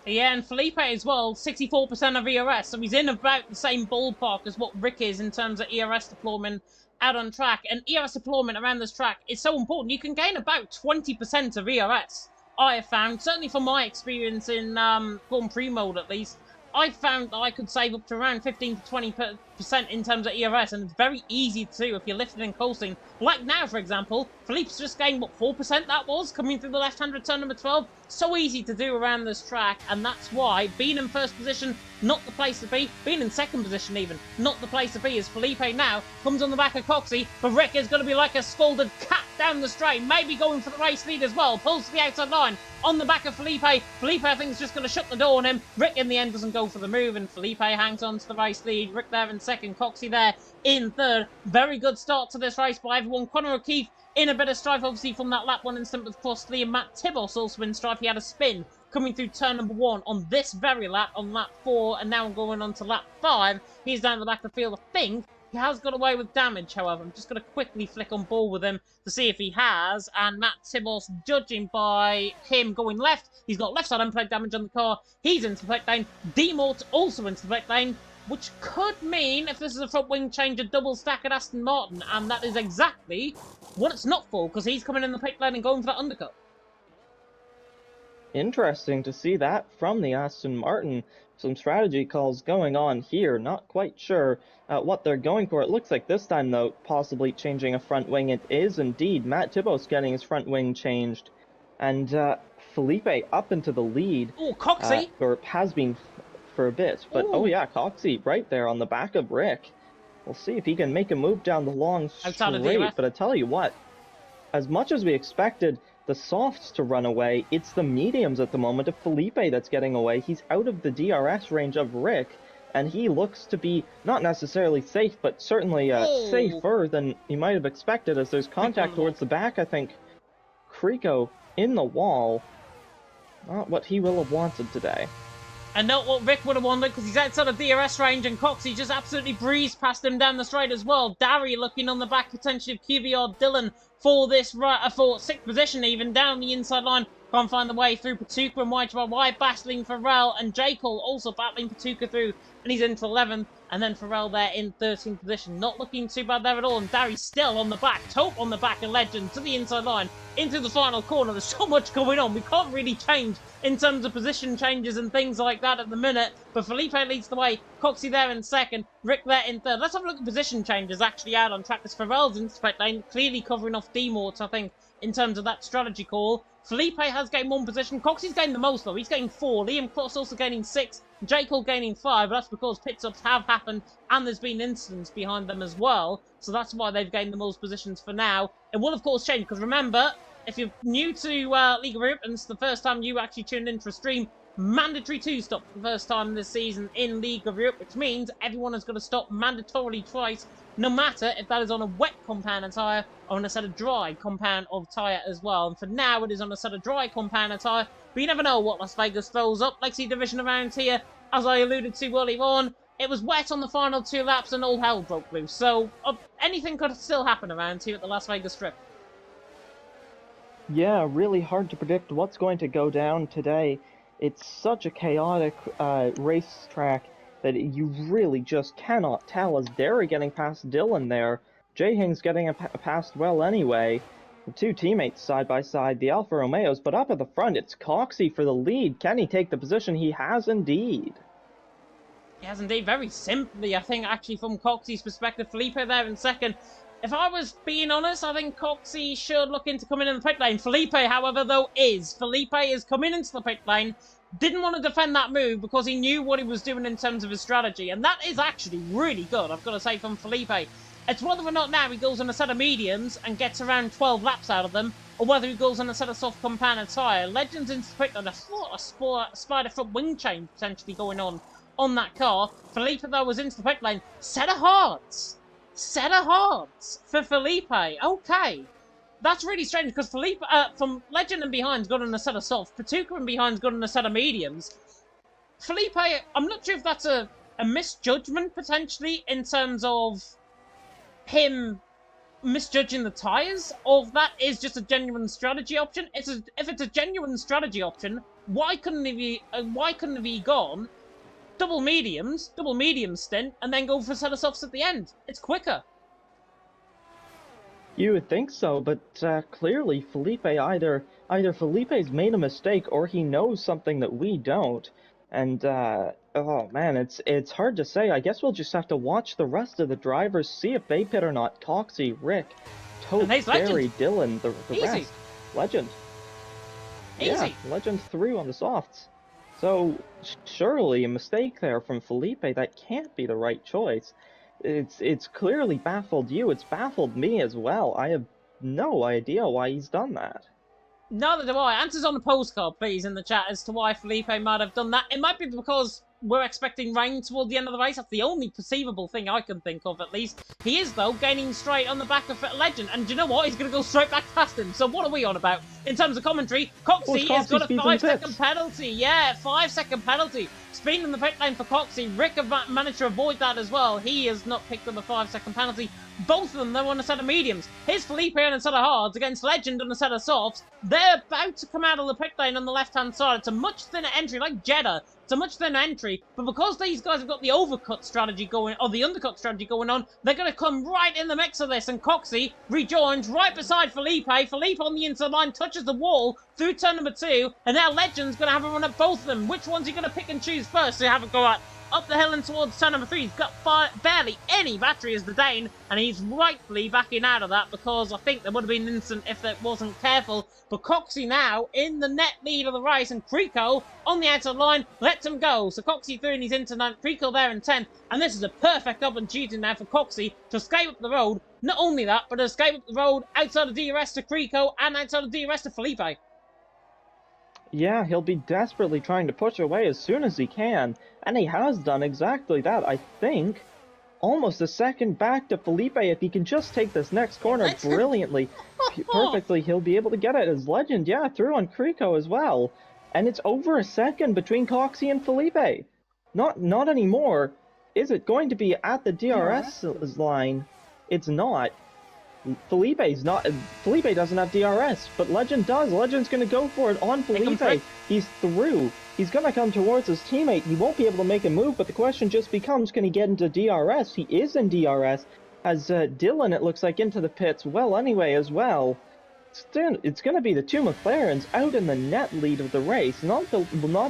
Yeah, and Felipe as well, 64% of ERS, so he's in about the same ballpark as what Rick is in terms of ERS deployment out on track. And ERS deployment around this track is so important. You can gain about 20% of ERS, I have found, certainly from my experience in Grand Prix mode at least. I found that I could save up to around 15 to 20% in terms of ERS, and it's very easy to do if you're lifting and coasting. Like now, for example, Philippe's just gained, what, 4% that was, coming through the left-hand turn number 12? So easy to do around this track, and that's why being in first position, not the place to be. Being in second position, even, not the place to be, as Felipe now comes on the back of Coxey, but Rick is going to be like a scalded cat down the straight, maybe going for the race lead as well, pulls to the outside line, on the back of Felipe. Felipe, I think, is just going to shut the door on him. Rick, in the end, doesn't go for the move, and Felipe hangs on to the race lead. Rick there in second, Coxey there in third. Very good start to this race by everyone. Conor O'Keefe in a bit of strife, obviously, from that lap 1 incident with Cross Liam. Matt Tibos also in strife. He had a spin coming through turn number 1 on this very lap, on lap 4, and now going on to lap 5. He's down the back of the field, I think. He has got away with damage, however. I'm just going to quickly flick on ball with him to see if he has. And Matt Tibos, judging by him going left, he's got left side unplugged damage on the car. He's into the pit lane. D-Mort also into the pit lane, which could mean, if this is a front wing change, a double stack at Aston Martin. And that is exactly what it's not for, because he's coming in the pit lane and going for that undercut. Interesting to see that from the Aston Martin. Some strategy calls going on here. Not quite sure what they're going for. It looks like this time, though, possibly changing a front wing. It is indeed. Matt Thibault's getting his front wing changed. And Felipe up into the lead. Oh, Coxey! Or has been for a bit. But, oh Ooh. yeah, Coxey right there on the back of Rick. We'll see if he can make a move down the long straight. But I tell you what, as much as we expected the softs to run away, it's the mediums at the moment of Felipe that's getting away. He's out of the DRS range of Rick, and he looks to be not necessarily safe, but certainly safer than you might have expected, as there's contact towards the back, I think. Krico in the wall. Not what he will have wanted today. And not what Rick would have wanted, because he's outside of DRS range, and Coxey just absolutely breezed past him down the straight as well. Darry looking on the back potentially of QVR Dylan for this for sixth position, even down the inside line. Can't find the way through Patuka and Y2Y battling Farrell, and J. Cole also battling Patuka through, and he's into 11th. And then Farrell there in 13th position. Not looking too bad there at all. And Darry still on the back. Taupe on the back and Legend to the inside line. Into the final corner. There's so much going on. We can't really change in terms of position changes and things like that at the minute. But Felipe leads the way. Coxey there in second. Rick there in third. Let's have a look at position changes actually out on track. As Farrell's in spec lane. Clearly covering off D-Morts, I think, in terms of that strategy call. Felipe has gained one position. Coxey's gained the most, though. He's gained 4. Liam Cross also gaining 6. J. Cole gaining 5. But that's because pit stops have happened and there's been incidents behind them as well. So that's why they've gained the most positions for now. It will, of course, change. Because remember, if you're new to League of Europe and it's the first time you actually tuned into a stream, mandatory 2-stop for the first time this season in League of Europe, which means everyone has got to stop mandatorily twice, no matter if that is on a wet compound tyre or on a set of dry compound of tyre as well. And for now, it is on a set of dry compound tyre, but you never know what Las Vegas throws up. Lexi Division around here, as I alluded to earlier on, it was wet on the final 2 laps and all hell broke loose. So anything could still happen around here at the Las Vegas Strip. Yeah, really hard to predict what's going to go down today. It's such a chaotic racetrack that you really just cannot tell, as Derry getting past Dylan there. J-Hing's getting past well anyway. The 2 teammates side by side, the Alfa Romeos, but up at the front, it's Coxey for the lead. Can he take the position? He has indeed. He has indeed, very simply, I think, actually, from Coxey's perspective. Felipe there in second. If I was being honest, I think Coxey should look into coming in the pit lane. Felipe, however, though, is. Felipe is coming into the pit lane. Didn't want to defend that move because he knew what he was doing in terms of his strategy. And that is actually really good, I've got to say, from Felipe. It's whether or not now he goes on a set of mediums and gets around 12 laps out of them, or whether he goes on a set of soft compound tyre. Legends into the pit lane. There's a spider front wing change potentially going on that car. Felipe, though, was into the pit lane. Set of hearts. Set of hearts for Felipe. Okay. That's really strange because Felipe, from Legend and behind's got on a set of soft. Patuka and behind's got on a set of mediums. Felipe, I'm not sure if that's a misjudgment potentially in terms of him misjudging the tyres, or if that is just a genuine strategy option. If it's a genuine strategy option, why couldn't he gone double medium stint, and then go for a set of softs at the end? It's quicker. You would think so, but clearly Felipe either Felipe's made a mistake or he knows something that we don't. And oh man, it's hard to say. I guess we'll just have to watch the rest of the drivers, see if they pit or not. Coxey, Rick, Tote, Barry, Dylan, the rest. Legend. Easy. Yeah, Legend through on the softs. So surely a mistake there from Felipe. That can't be the right choice. It's clearly baffled you. It's baffled me as well. I have no idea why he's done that. Neither do I. Answers on the postcard, please, in the chat as to why Felipe might have done that. It might be because we're expecting rain toward the end of the race. That's the only perceivable thing I can think of, at least. He is, though, gaining straight on the back of Legend. And do you know what? He's going to go straight back past him. So what are we on about? In terms of commentary, Coxey has got a 5-second penalty. Yeah, 5-second penalty. Speed in the pit lane for Coxey. Rick have managed to avoid that as well. He has not picked up a 5-second penalty. Both of them, they're on a set of mediums. Here's Felipe on a set of hards against Legend on a set of softs. They're about to come out of the pit lane on the left-hand side. It's a much thinner entry, like Jeddah. It's a much thinner entry, but because these guys have got the overcut strategy going, or the undercut strategy going on, they're going to come right in the mix of this, and Coxey rejoins right beside Felipe. Felipe on the inside line touches the wall, through turn number 2, and now Legend's going to have a run at both of them. Which one's he going to pick and choose first to have a go at? Up the hill and towards turn number 3. He's got barely any battery as the Dane, and he's rightfully backing out of that because I think there would have been an instant if it wasn't careful. But Coxie now in the net lead of the race, and Creco on the outside line lets him go. So Coxie through and he's into 9th, Creco there in 10th, and this is a perfect opportunity now for Coxie to escape up the road. Not only that, but to escape up the road outside of DRS to Creco and outside of DRS to Felipe. Yeah, he'll be desperately trying to push away as soon as he can, and he has done exactly that, I think. Almost a second back to Felipe. If he can just take this next corner brilliantly, perfectly, he'll be able to get it as Legend, yeah, through on Creco as well. And it's over a second between Coxie and Felipe. Not anymore. Is it going to be at the DRS line? It's not. Felipe doesn't have DRS, but Legend does. Legend's going to go for it on Felipe. He's through. He's going to come towards his teammate. He won't be able to make a move, but the question just becomes, can he get into DRS? He is in DRS. As Dylan, it looks like, into the pits well anyway as well. It's going to be the two McLarens out in the net lead of the race. Not the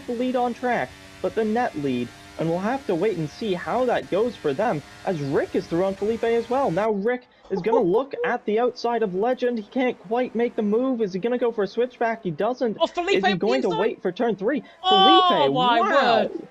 lead on track, but the net lead. And we'll have to wait and see how that goes for them, as Rick is through on Felipe as well. Now Rick is going to look at the outside of Legend. He can't quite make the move. Is he going to go for a switchback? He doesn't. Oh, Felipe, is he going to wait for turn 3? Oh, Felipe, my wow! word.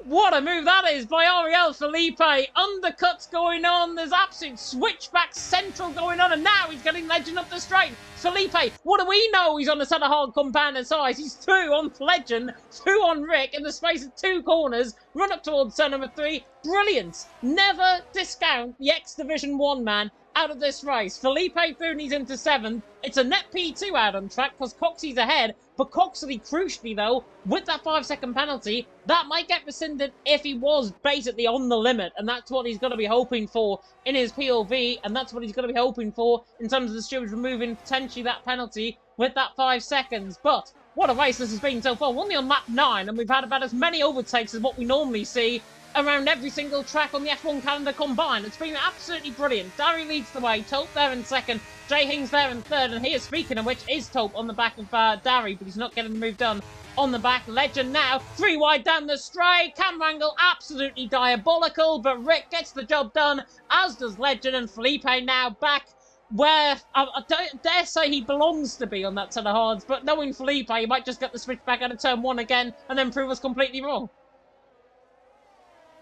What a move that is by Ariel Felipe. Undercuts going on. There's absolute switchback central going on. And now he's getting Legend up the straight. Felipe, what do we know? He's on the set of hard compound size. He's through on Legend, through on Rick in the space of 2 corners. Run up towards turn number 3. Brilliant. Never discount the X Division 1 man out of this race. Felipe through and he's into 7th. It's a net P2 out on track because Coxie's ahead. But Coxley, crucially though, with that 5-second penalty, that might get rescinded if he was basically on the limit. And that's what he's going to be hoping for in his POV. And that's what he's going to be hoping for in terms of the stewards removing potentially that penalty with that 5 seconds. But what a race this has been so far. We're only on lap 9 and we've had about as many overtakes as what we normally see around every single track on the F1 calendar combined. It's been absolutely brilliant. Dari leads the way, Taupe there in 2nd, Jay Hings there in 3rd, and here, speaking of which, is Taupe on the back of Dari, but he's not getting the move done on the back. Legend now, 3 wide down the straight, camera angle absolutely diabolical, but Rick gets the job done, as does Legend, and Felipe now back where I don't dare say he belongs to be on that set of hards, but knowing Felipe, he might just get the switch back out of turn 1 again, and then prove us completely wrong.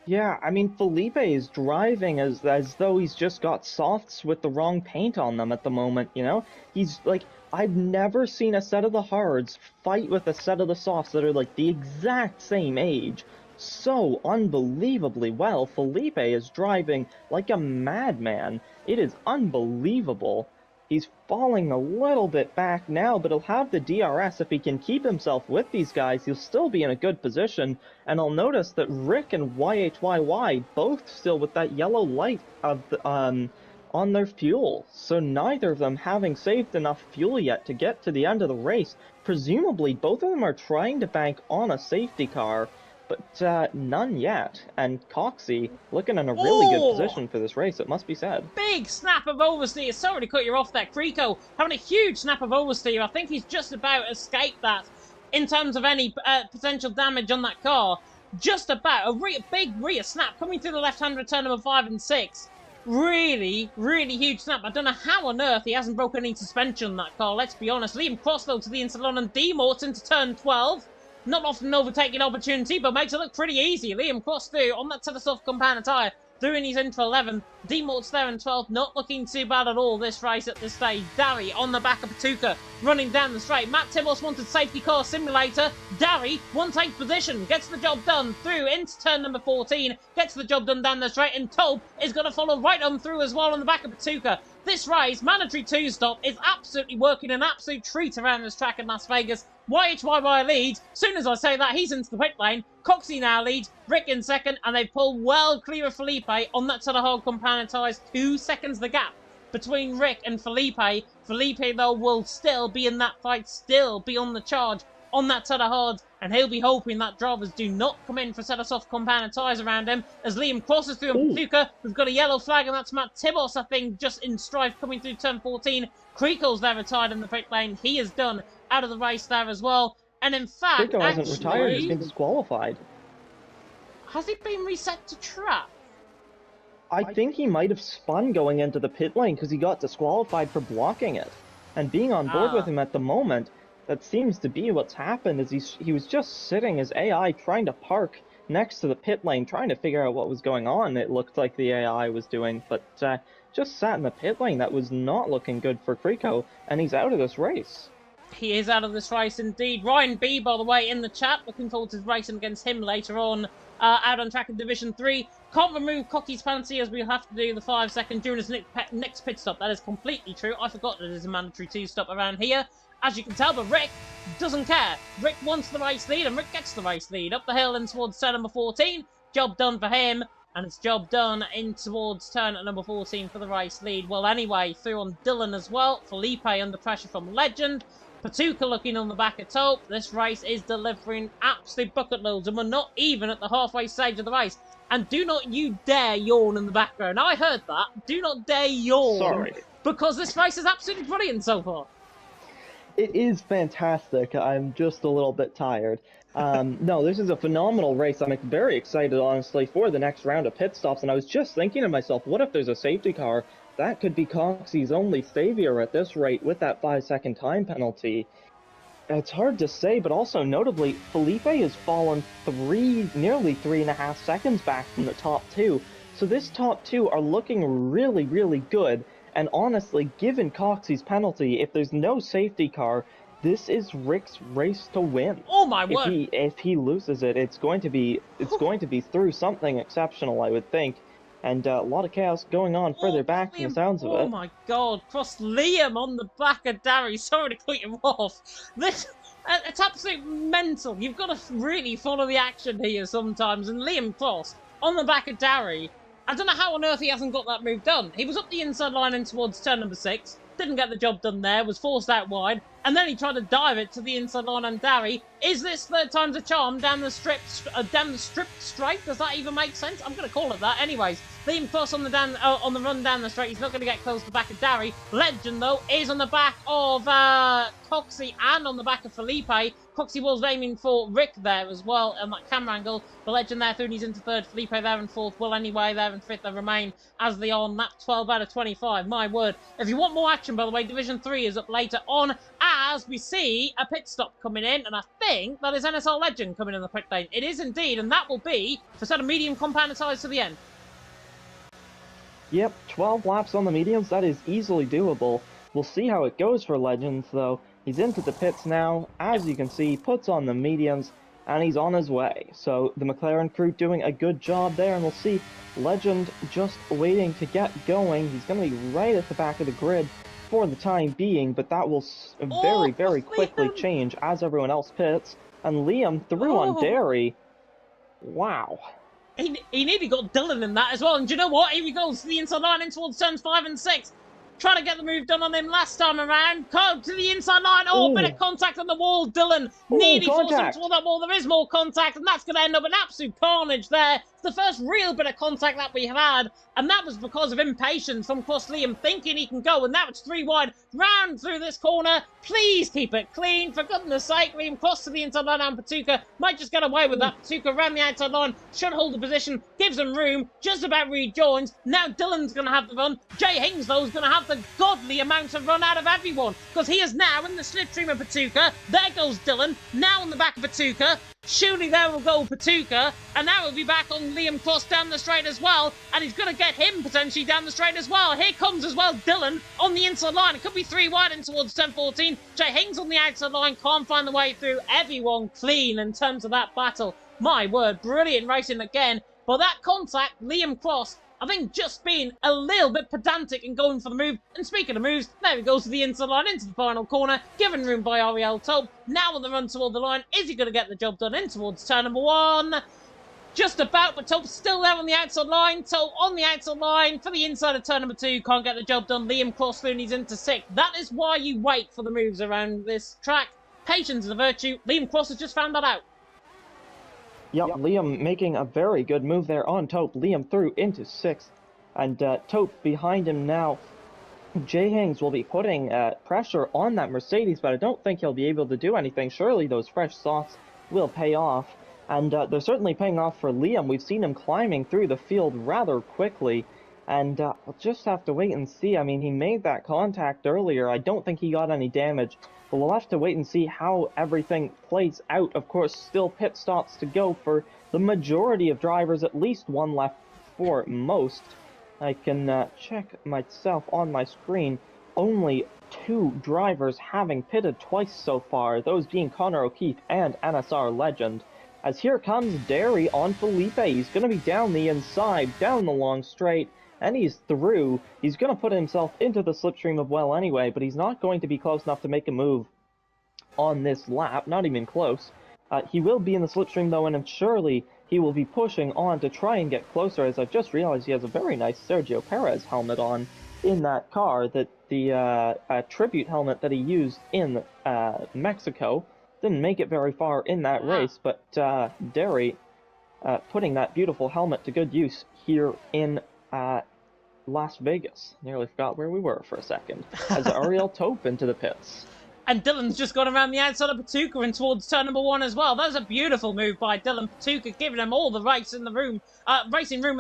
Yeah, I mean, Felipe is driving as though he's just got softs with the wrong paint on them at the moment, you know? He's, like, I've never seen a set of the hards fight with a set of the softs that are, like, the exact same age. So unbelievably well. Felipe is driving like a madman. It is unbelievable. He's falling a little bit back now, but he'll have the DRS. If he can keep himself with these guys, he'll still be in a good position. And I'll notice that Rick and YHYY both still with that yellow light of the, on their fuel. So neither of them having saved enough fuel yet to get to the end of the race. Presumably, both of them are trying to bank on a safety car, but none yet. And Coxie looking in a really good position for this race, it must be said. Big snap of oversteer. Sorry to cut you off there. Creco having a huge snap of oversteer. I think he's just about escaped that in terms of any potential damage on that car. Just about. A big rear snap coming through the left-hand return number 5 and 6. Really, really huge snap. I don't know how on earth he hasn't broken any suspension on that car, let's be honest. Liam Cross, though, to the inside on, and D-Morts into turn 12. Not often an overtaking opportunity, but makes it look pretty easy. Liam Cross through on that set of soft compound tyre. Through and he's in for 11. D-Mort's there in 12th. Not looking too bad at all this race at this stage. Dari on the back of Patuka running down the straight. Matt Tibos wanted safety car simulator. Dari, 1/8 position. Gets the job done through into turn number 14. Gets the job done down the straight. And Taupe is going to follow right on through as well on the back of Patuka. This race, mandatory 2-stop, is absolutely working an absolute treat around this track in Las Vegas. YHYY leads. Soon as I say that, he's into the pit lane. Coxie now leads. Rick in 2nd, and they pull well clear of Felipe on that sort of hard compound tyres. 2 seconds the gap between Rick and Felipe. Felipe, though, will still be in that fight, still be on the charge on that set of hards, and he'll be hoping that drivers do not come in for a set of soft compound tyres around him. As Liam crosses through on Patuka, we've got a yellow flag, and that's Matt Tibos, I think, just in strife coming through turn 14. Creco's there retired in the pit lane. He is done. out of the race there as well. And in fact, Rico hasn't retired, he's actually, been disqualified. has it been reset to track? I think he might have spun going into the pit lane because he got disqualified for blocking it. And being on board with him at the moment, that seems to be what's happened, is he was just sitting as AI trying to park next to the pit lane, trying to figure out what was going on, it looked like the AI was doing, but just sat in the pit lane. That was not looking good for Krico, and he's out of this race. He is out of this race indeed. Ryan B, by the way, in the chat, looking forward to racing against him later on, out on track in Division 3. Can't remove Cocky's penalty as we have to do the 5 second during his next pit stop. That is completely true. I forgot that it is a mandatory 2-stop around here, as you can tell, but Rick doesn't care. Rick wants the race lead, and Rick gets the race lead. Up the hill and towards turn number 14. Job done for him, and it's job done in towards turn at number 14 for the race lead. Well, anyway, through on Dylan as well. Felipe under pressure from Legend. Patuka looking on the back of Taupe. This race is delivering absolute bucket loads, and we're not even at the halfway stage of the race. And do not you dare yawn in the background. I heard that. Do not dare yawn. Sorry. Because this race is absolutely brilliant so far. It is fantastic. I'm just a little bit tired. No, this is a phenomenal race. I'm very excited, honestly, for the next round of pit stops. And I was just thinking to myself, what if there's a safety car? That could be Coxie's only savior at this rate with that 5-second time penalty. It's hard to say, but also notably, Felipe has fallen nearly 3.5 seconds back from the top two. So this top two are looking really, really good. And honestly, given Coxie's penalty, if there's no safety car, this is Rick's race to win. Oh my word! If he loses it, it's going to be through something exceptional, I would think. And a lot of chaos going on further back from the sounds of it. Oh my god, cross Liam on the back of Darry. Sorry to cut him off. It's absolutely mental. You've got to really follow the action here sometimes. And Liam Cross on the back of Darry. I don't know how on earth he hasn't got that move done. He was up the inside line and towards turn number 6. Didn't get the job done there, was forced out wide, and then he tried to dive it to the inside line and Darry. Is this third time's a charm down the stripped straight? Does that even make sense? I'm going to call it that. Anyways, Liam Cross on the run down the straight. He's not going to get close to the back of Darry. Legend, though, is on the back of Coxie and on the back of Felipe. Coxie was aiming for Rick there as well on that camera angle. The Legend there through, and he's into third. Felipe there in fourth. Well, anyway, there in fifth. They remain as they are on lap 12 out of 25. My word. If you want more action, by the way, Division 3 is up later on as we see a pit stop coming in. And I think that is NSR Legend coming in the pit lane. It is indeed, and that will be for set of medium compound tyres to the end. Yep, 12 laps on the mediums. That is easily doable. We'll see how it goes for Legends, though. He's into the pits now. As you can see, puts on the mediums, and he's on his way. So the McLaren crew doing a good job there, and we'll see Legend just waiting to get going. He's going to be right at the back of the grid for the time being, but that will very, very quickly change as everyone else pits. And Liam through on Derry. Wow. He nearly got Dylan in that as well. And do you know what? Here he goes to the inside line in towards turns 5 and 6. Trying to get the move done on him last time around. Come to the inside line. Oh, bit of contact on the wall. Dylan nearly forced him toward that wall. There is more contact, and that's going to end up in absolute carnage there. It's the first real bit of contact that we have had, and that was because of impatience from Cross Liam thinking he can go, and now it's 3 wide. Round through this corner. Please keep it clean. For goodness sake, Liam Cross to the inside line, and Patuka might just get away with that. Patuka around the outside line. Should hold the position. Gives him room. Just about rejoins. Now Dylan's going to have the run. Jay Hings, though, is going to have the godly amount of run out of everyone, because he is now in the slipstream of Patuka. There goes Dylan, now on the back of Patuka. Surely there will go Patuka, and now he'll be back on Liam Cross down the straight as well, and he's going to get him potentially down the straight as well. Here comes as well Dylan on the inside line. It could be 3 wide in towards 10-14. Jay Hings on the outside line, can't find the way through. Everyone clean in terms of that battle. My word, brilliant racing again. But that contact, Liam Cross, I think just being a little bit pedantic and going for the move. And speaking of moves, there he goes to the inside line into the final corner, given room by Ariel Taupe. Now on the run toward the line. Is he going to get the job done in towards turn number 1? Just about, but Taupe's still there on the outside line. Taupe on the outside line for the inside of turn number 2. Can't get the job done. Liam Cross through and he's into 6th. That is why you wait for the moves around this track. Patience is a virtue. Liam Cross has just found that out. Yep, Liam making a very good move there on Taupe. Liam through into 6th, and Taupe behind him now. Jay Hings will be putting pressure on that Mercedes, but I don't think he'll be able to do anything. Surely those fresh softs will pay off, and they're certainly paying off for Liam. We've seen him climbing through the field rather quickly, and we'll just have to wait and see. I mean, he made that contact earlier. I don't think he got any damage, but we'll have to wait and see how everything plays out. Of course, still pit stops to go for the majority of drivers, at least one left for most. I can check myself on my screen. Only 2 drivers having pitted twice so far, those being Connor O'Keefe and NSR Legend. As here comes Derry on Felipe. He's going to be down the inside, down the long straight, and he's through. He's going to put himself into the slipstream of well anyway, but he's not going to be close enough to make a move on this lap, not even close. He will be in the slipstream though, and surely he will be pushing on to try and get closer, as I've just realized he has a very nice Sergio Perez helmet on in that car, that the tribute helmet that he used in Mexico. Didn't make it very far in that race, but Derry putting that beautiful helmet to good use here in Las Vegas. Nearly forgot where we were for a second. As Ariel Tope into the pits. And Dylan's just gone around the outside of Patuka and towards turn number 1 as well. That was a beautiful move by Dylan Patuka, giving him all the racing room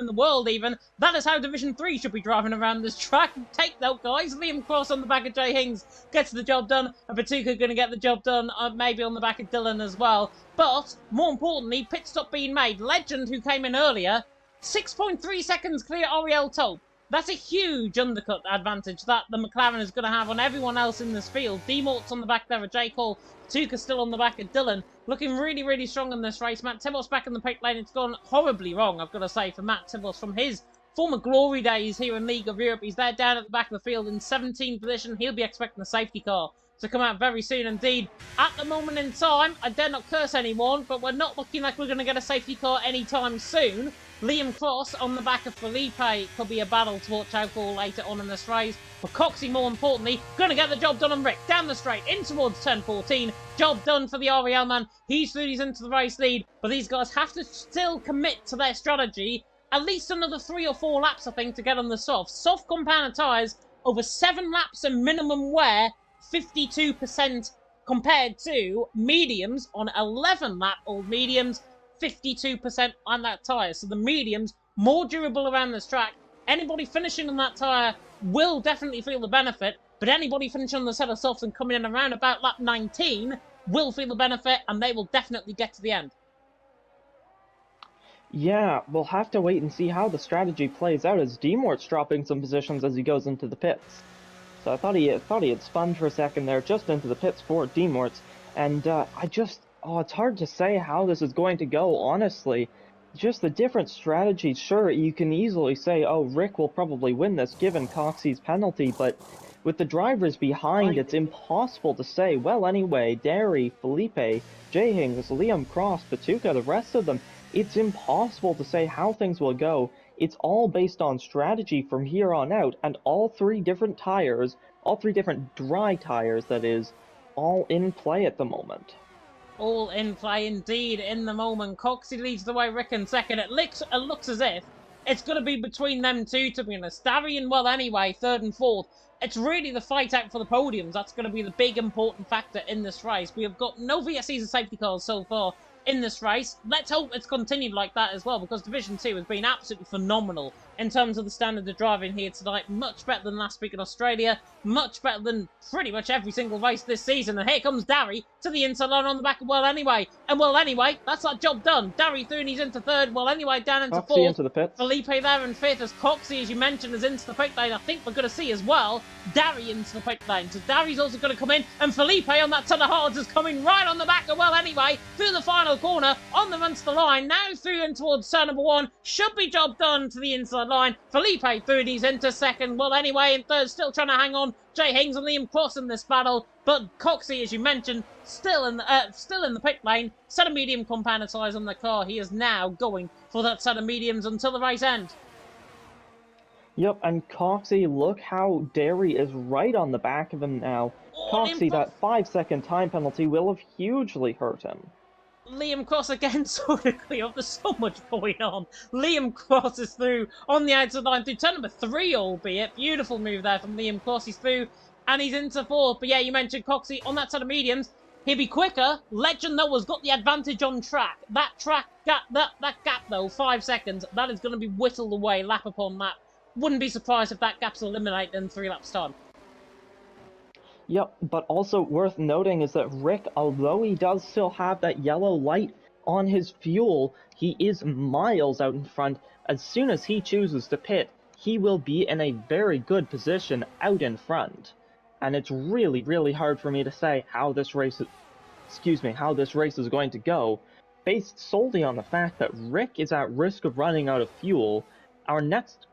in the world even. That is how Division 3 should be driving around this track. Take note, guys. Liam Cross on the back of Jay Hings gets the job done, and Patuka going to get the job done, maybe on the back of Dylan as well. But, more importantly, pit stop being made. Legend, who came in earlier, 6.3 seconds clear Ariel Tope. That's a huge undercut advantage that the McLaren is going to have on everyone else in this field. D-Mort's on the back there of J. Cole. Patuka's still on the back of Dylan. Looking really, really strong in this race. Matt Tibos back in the pit lane. It's gone horribly wrong, I've got to say, for Matt Tibos from his former glory days here in League of Europe. He's there down at the back of the field in 17th position. He'll be expecting a safety car to come out very soon indeed. At the moment in time, I dare not curse anyone, but we're not looking like we're going to get a safety car anytime soon. Liam Cross on the back of Felipe could be a battle to watch out for later on in this race. But Coxey, more importantly, going to get the job done on Rick. Down the straight, in towards turn 14. Job done for the REL man. He's through, he's into the race lead. But these guys have to still commit to their strategy. At least another 3 or 4 laps, I think, to get on the soft. Soft compound tyres, over 7 laps and minimum wear, 52% compared to mediums on 11 lap old mediums, 52% on that tyre. So the mediums, more durable around this track. Anybody finishing on that tyre will definitely feel the benefit, but anybody finishing on the set of softs and coming in around about lap 19 will feel the benefit, and they will definitely get to the end. Yeah, we'll have to wait and see how the strategy plays out, as D-Mort's dropping some positions as he goes into the pits. So I thought he had spun for a second there, just into the pits for D-Mort's, and it's hard to say how this is going to go, honestly. Just the different strategies. Sure, you can easily say, oh, Rick will probably win this given Coxey's penalty, but with the drivers behind, it's impossible to say. Well, anyway, Derry, Felipe, Jay Hings, Liam Cross, Patuka, the rest of them, it's impossible to say how things will go. It's all based on strategy from here on out, and all 3 different tires, all 3 different dry tires, that is, all in play at the moment. All in play indeed in the moment. Coxey leads the way, Rick in second. It looks as if it's going to be between them two, to be honest. Darien, well, anyway, 3rd and 4th. It's really the fight out for the podiums. That's going to be the big important factor in this race. We have got no VSCs or safety cars so far in this race. Let's hope it's continued like that as well, because Division 2 has been absolutely phenomenal in terms of the standard of driving here tonight. Much better than last week in Australia, much better than pretty much every single race this season. And here comes Darry to the inside line on the back of Well Anyway. And Well Anyway, that's that job done. Darry through and he's into 3rd. Well Anyway down into 4th. Into the pits. Felipe there in 5th, as Coxey, as you mentioned, is into the pit lane. I think we're going to see as well Darry into the pit lane. So Darry's also going to come in, and Felipe on that ton of hards is coming right on the back of Well Anyway through the final corner on the run to the line. Now through in towards turn number 1. Should be job done to the inside line. Felipe through and he's into 2nd. Well Anyway in 3rd, still trying to hang on. Jay Hings and Liam Cross in this battle, but Coxey, as you mentioned, still in the pit lane. Set of medium compounder tyres on the car. He is now going for that set of mediums until the race end. Yep, and Coxey, look how Derry is right on the back of him now. Coxey, that 5-second time penalty will have hugely hurt him. Liam Cross again sort of clear up. There's so much going on. Liam Cross is through on the outside line through turn number 3, albeit. Beautiful move there from Liam Cross. He's through and he's into 4th. But yeah, you mentioned Coxey on that side of mediums. He'll be quicker. Legend, though, has got the advantage on track. That gap, though, 5 seconds, that is going to be whittled away lap upon lap. Wouldn't be surprised if that gap's eliminated in 3 laps' time. Yep, but also worth noting is that Rick, although he does still have that yellow light on his fuel, he is miles out in front. As soon as he chooses to pit, he will be in a very good position out in front. And it's really, really hard for me to say how this race is going to go, based solely on the fact that Rick is at risk of running out of fuel. Our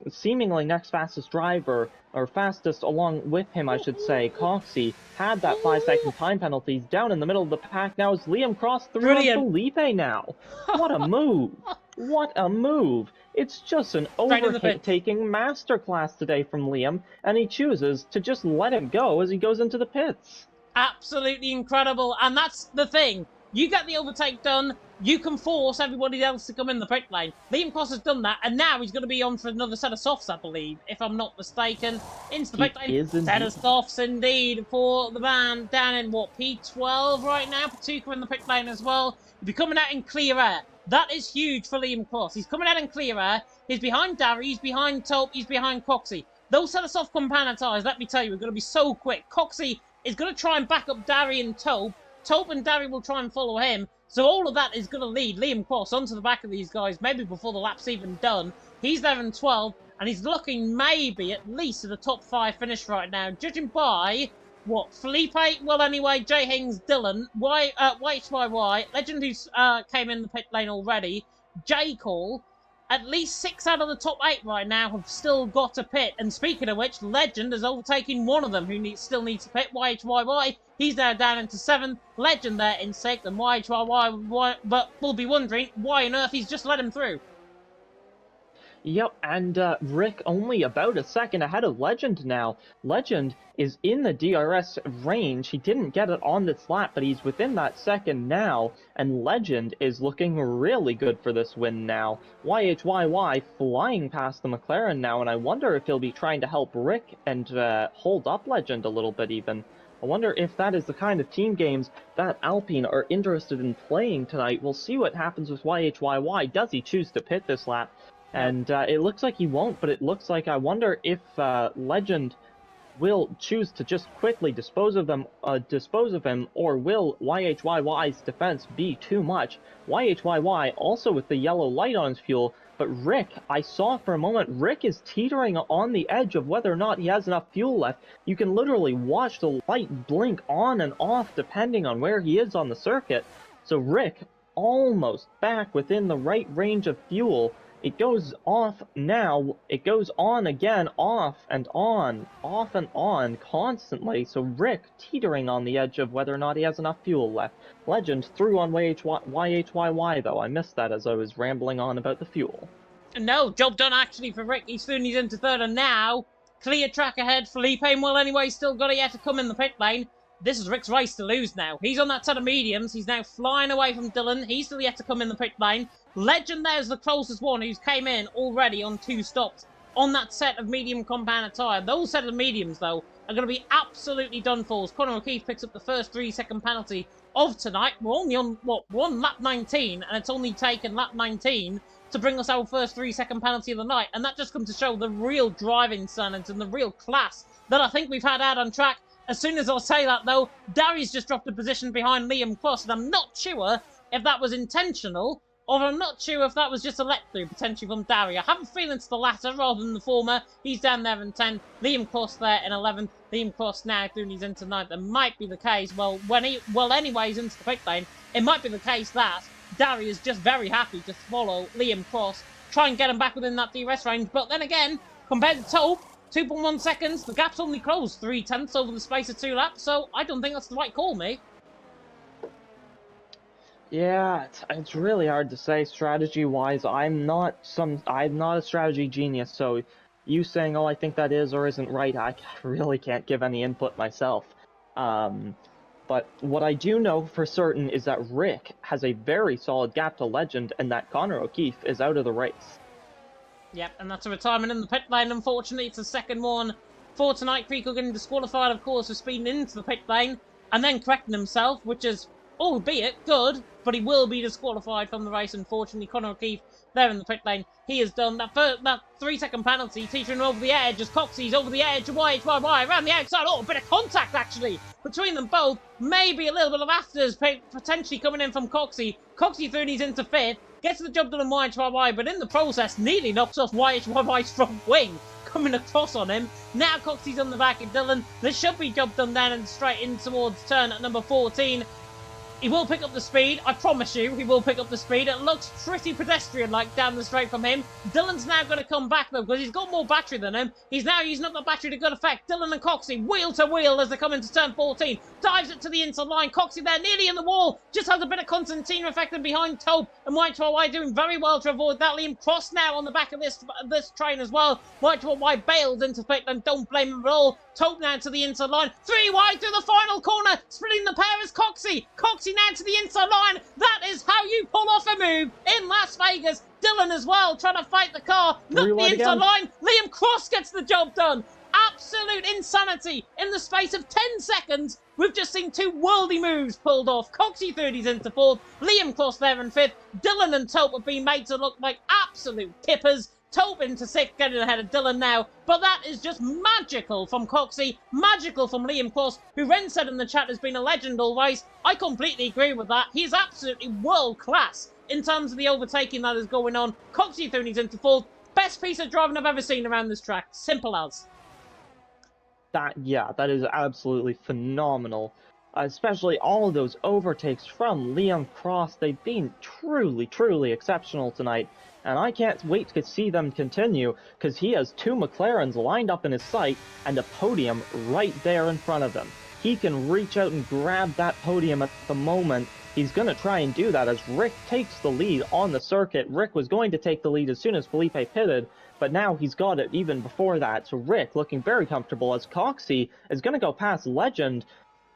seemingly next fastest driver, or fastest along with him, I should say, Coxey, had that 5-second time penalty. He's down in the middle of the pack now as Liam Cross through on Felipe now. What a move! What a move! It's just an overtaking masterclass today from Liam, and he chooses to just let him go as he goes into the pits. Absolutely incredible, and that's the thing. You get the overtake done, you can force everybody else to come in the pit lane. Liam Cross has done that, and now he's going to be on for another set of softs, I believe, if I'm not mistaken. Into the pit lane, set of softs indeed for the man down in, what, P12 right now? Patuka in the pit lane as well. He'll be coming out in clear air. That is huge for Liam Cross. He's coming out in clear air. He's behind Darry, he's behind Taupe, he's behind Coxey. Those set of soft compound tyres, let me tell you, are going to be so quick. Coxey is going to try and back up Darry and Taupe. Taupe and Darry will try and follow him. So all of that is going to lead Liam Cross onto the back of these guys, maybe before the lap's even done. He's there in 12, and he's looking maybe at least at a top 5 finish right now, judging by, what, Felipe? Well, anyway, Jay Hings, Dylan, YHYY, Legend who came in the pit lane already, J Call. At least 6 out of the top 8 right now have still got to pit. And speaking of which, Legend has overtaken one of them who still needs to pit, YHYY. He's now down into 7th. Legend there in 6th. And YHYY but will be wondering why on earth he's just let him through. Yep, and Rick only about a second ahead of Legend now. Legend is in the DRS range. He didn't get it on this lap, but he's within that second now, and Legend is looking really good for this win now. YHYY flying past the McLaren now, and I wonder if he'll be trying to help Rick and hold up Legend a little bit even. I wonder if that is the kind of team games that Alpine are interested in playing tonight. We'll see what happens with YHYY. Does he choose to pit this lap? And it looks like he won't, but it looks like, I wonder if Legend will choose to just quickly dispose of him, or will YHYY's defense be too much? YHYY also with the yellow light on his fuel, but Rick, I saw for a moment, Rick is teetering on the edge of whether or not he has enough fuel left. You can literally watch the light blink on and off depending on where he is on the circuit. So Rick, almost back within the right range of fuel. It goes off now, it goes on again, off and on, constantly. So Rick teetering on the edge of whether or not he has enough fuel left. Legend through on YHYY though. I missed that as I was rambling on about the fuel. No, job done actually for Rick. He's through and he's into 3rd, and now, clear track ahead. Felipe, well anyway, still got it yet to come in the pit lane. This is Rick's race to lose now. He's on that set of mediums. He's now flying away from Dylan. He's still yet to come in the pit lane. Legend there's the closest one who's came in already on 2 stops on that set of medium compound tyre. Those set of mediums, though, are going to be absolutely done for as Conor O'Keefe picks up the first 3-second penalty of tonight. We're only on, what, lap 19, and it's only taken lap 19 to bring us our first 3-second penalty of the night. And that just comes to show the real driving standards and the real class that I think we've had out on track. As soon as I say that, though, Darry's just dropped a position behind Liam Cross, and I'm not sure if that was intentional, or I'm not sure if that was just a let-through, potentially, from Darry. I have a feeling it's the latter rather than the former. He's down there in 10th, Liam Cross there in 11th, Liam Cross now through and he's into 9th. It might be the case, anyway, he's into the pit lane, it might be the case that Darry is just very happy to follow Liam Cross, try and get him back within that DRS range, but then again, compared to Taupe, 2.1 seconds, the gap's only closed 0.3 over the space of 2 laps, so I don't think that's the right call, mate. Yeah, it's really hard to say strategy-wise. I'm not a strategy genius, so you saying, oh, I think that is or isn't right, I really can't give any input myself. But But what I do know for certain is that Rick has a very solid gap to Legend, and that Connor O'Keefe is out of the race. Yep, and that's a retirement in the pit lane. Unfortunately, it's the second one for tonight. Creekle getting disqualified, of course, for speeding into the pit lane and then correcting himself, which is, albeit good, but he will be disqualified from the race. Unfortunately, Connor O'Keefe there in the pit lane. He has done that 3-second penalty, teetering over the edge as Coxey's over the edge, YHYY around the outside. Oh, a bit of contact actually between them both. Maybe a little bit of afters potentially coming in from Coxey. Coxey through these into fifth. Gets the job done on YHYY, but in the process, nearly knocks off YHYY's front wing, coming across on him. Now Coxey's on the back of Dylan. There should be job done then and straight in towards turn at number 14. He will pick up the speed. I promise you, he will pick up the speed. It looks pretty pedestrian-like down the straight from him. Dylan's now going to come back, though, because he's got more battery than him. He's now using up the battery to good effect. Dylan and Coxey, wheel to wheel as they come into turn 14. Dives it to the inside line. Coxey there, nearly in the wall. Just has a bit of Constantine affected behind Tope. And YHY doing very well to avoid that. Liam Cross now on the back of this train as well. YHY bails into pit and don't blame him at all. Tope now to the inside line. 3 wide through the final corner. Splitting the pair is Coxey. Coxey now to the inside line. That is how you pull off a move in Las Vegas. Dylan as well, trying to fight the car. Not the inside line. Liam Cross gets the job done. Absolute insanity. In the space of 10 seconds, we've just seen 2 worldy moves pulled off. Coxey 30s into 4th. Liam Cross there in 5th. Dylan and Tope have been made to look like absolute kippers. Tope into 6th, getting ahead of Dylan now. But that is just magical from Coxey, magical from Liam Cross, who Ren said in the chat has been a legend always. I completely agree with that. He's absolutely world class in terms of the overtaking that is going on. Coxey through into 4th. Best piece of driving I've ever seen around this track. Simple as. That is absolutely phenomenal. Especially all of those overtakes from Liam Cross. They've been truly, truly exceptional tonight. And I can't wait to see them continue, because he has 2 McLarens lined up in his sight and a podium right there in front of him. He can reach out and grab that podium at the moment. He's going to try and do that as Rick takes the lead on the circuit. Rick was going to take the lead as soon as Felipe pitted, but now he's got it even before that. So Rick looking very comfortable as Coxey is going to go past Legend,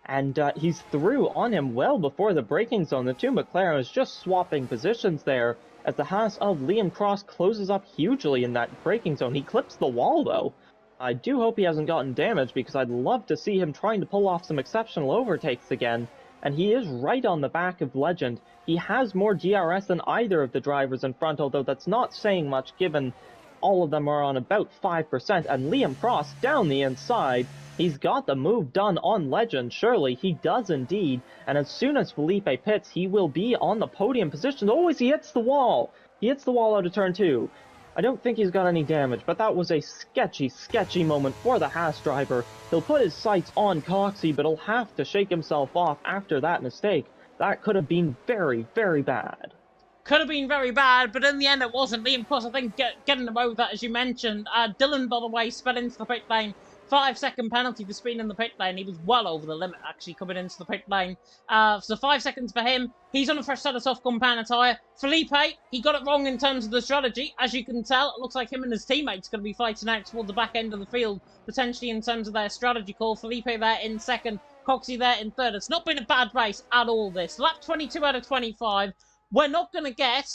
and he's through on him well before the braking zone. The 2 McLarens just swapping positions there as the Haas of Liam Cross closes up hugely in that braking zone. He clips the wall, though. I do hope he hasn't gotten damaged, because I'd love to see him trying to pull off some exceptional overtakes again. And he is right on the back of Legend. He has more GRS than either of the drivers in front, although that's not saying much given all of them are on about 5%. And Liam Cross down the inside. He's got the move done on Legend, surely. He does indeed. And as soon as Felipe pits, he will be on the podium position. Oh, as he hits the wall! He hits the wall out of turn 2. I don't think he's got any damage, but that was a sketchy, sketchy moment for the Haas driver. He'll put his sights on Coxey, but he'll have to shake himself off after that mistake. That could have been very, very bad. Could have been very bad, but in the end it wasn't. Liam Cross, I think, getting away with that, as you mentioned. Dylan, by the way, sped into the pit lane. 5-second penalty for speeding in the pit lane. He was well over the limit, actually, coming into the pit lane. So 5 seconds for him. He's on a fresh set of soft compound tyre. Felipe, he got it wrong in terms of the strategy. As you can tell, it looks like him and his teammates are going to be fighting out toward the back end of the field, potentially in terms of their strategy call. Felipe there in 2nd, Coxey there in 3rd. It's not been a bad race at all, this. Lap 22 out of 25. We're not going to get,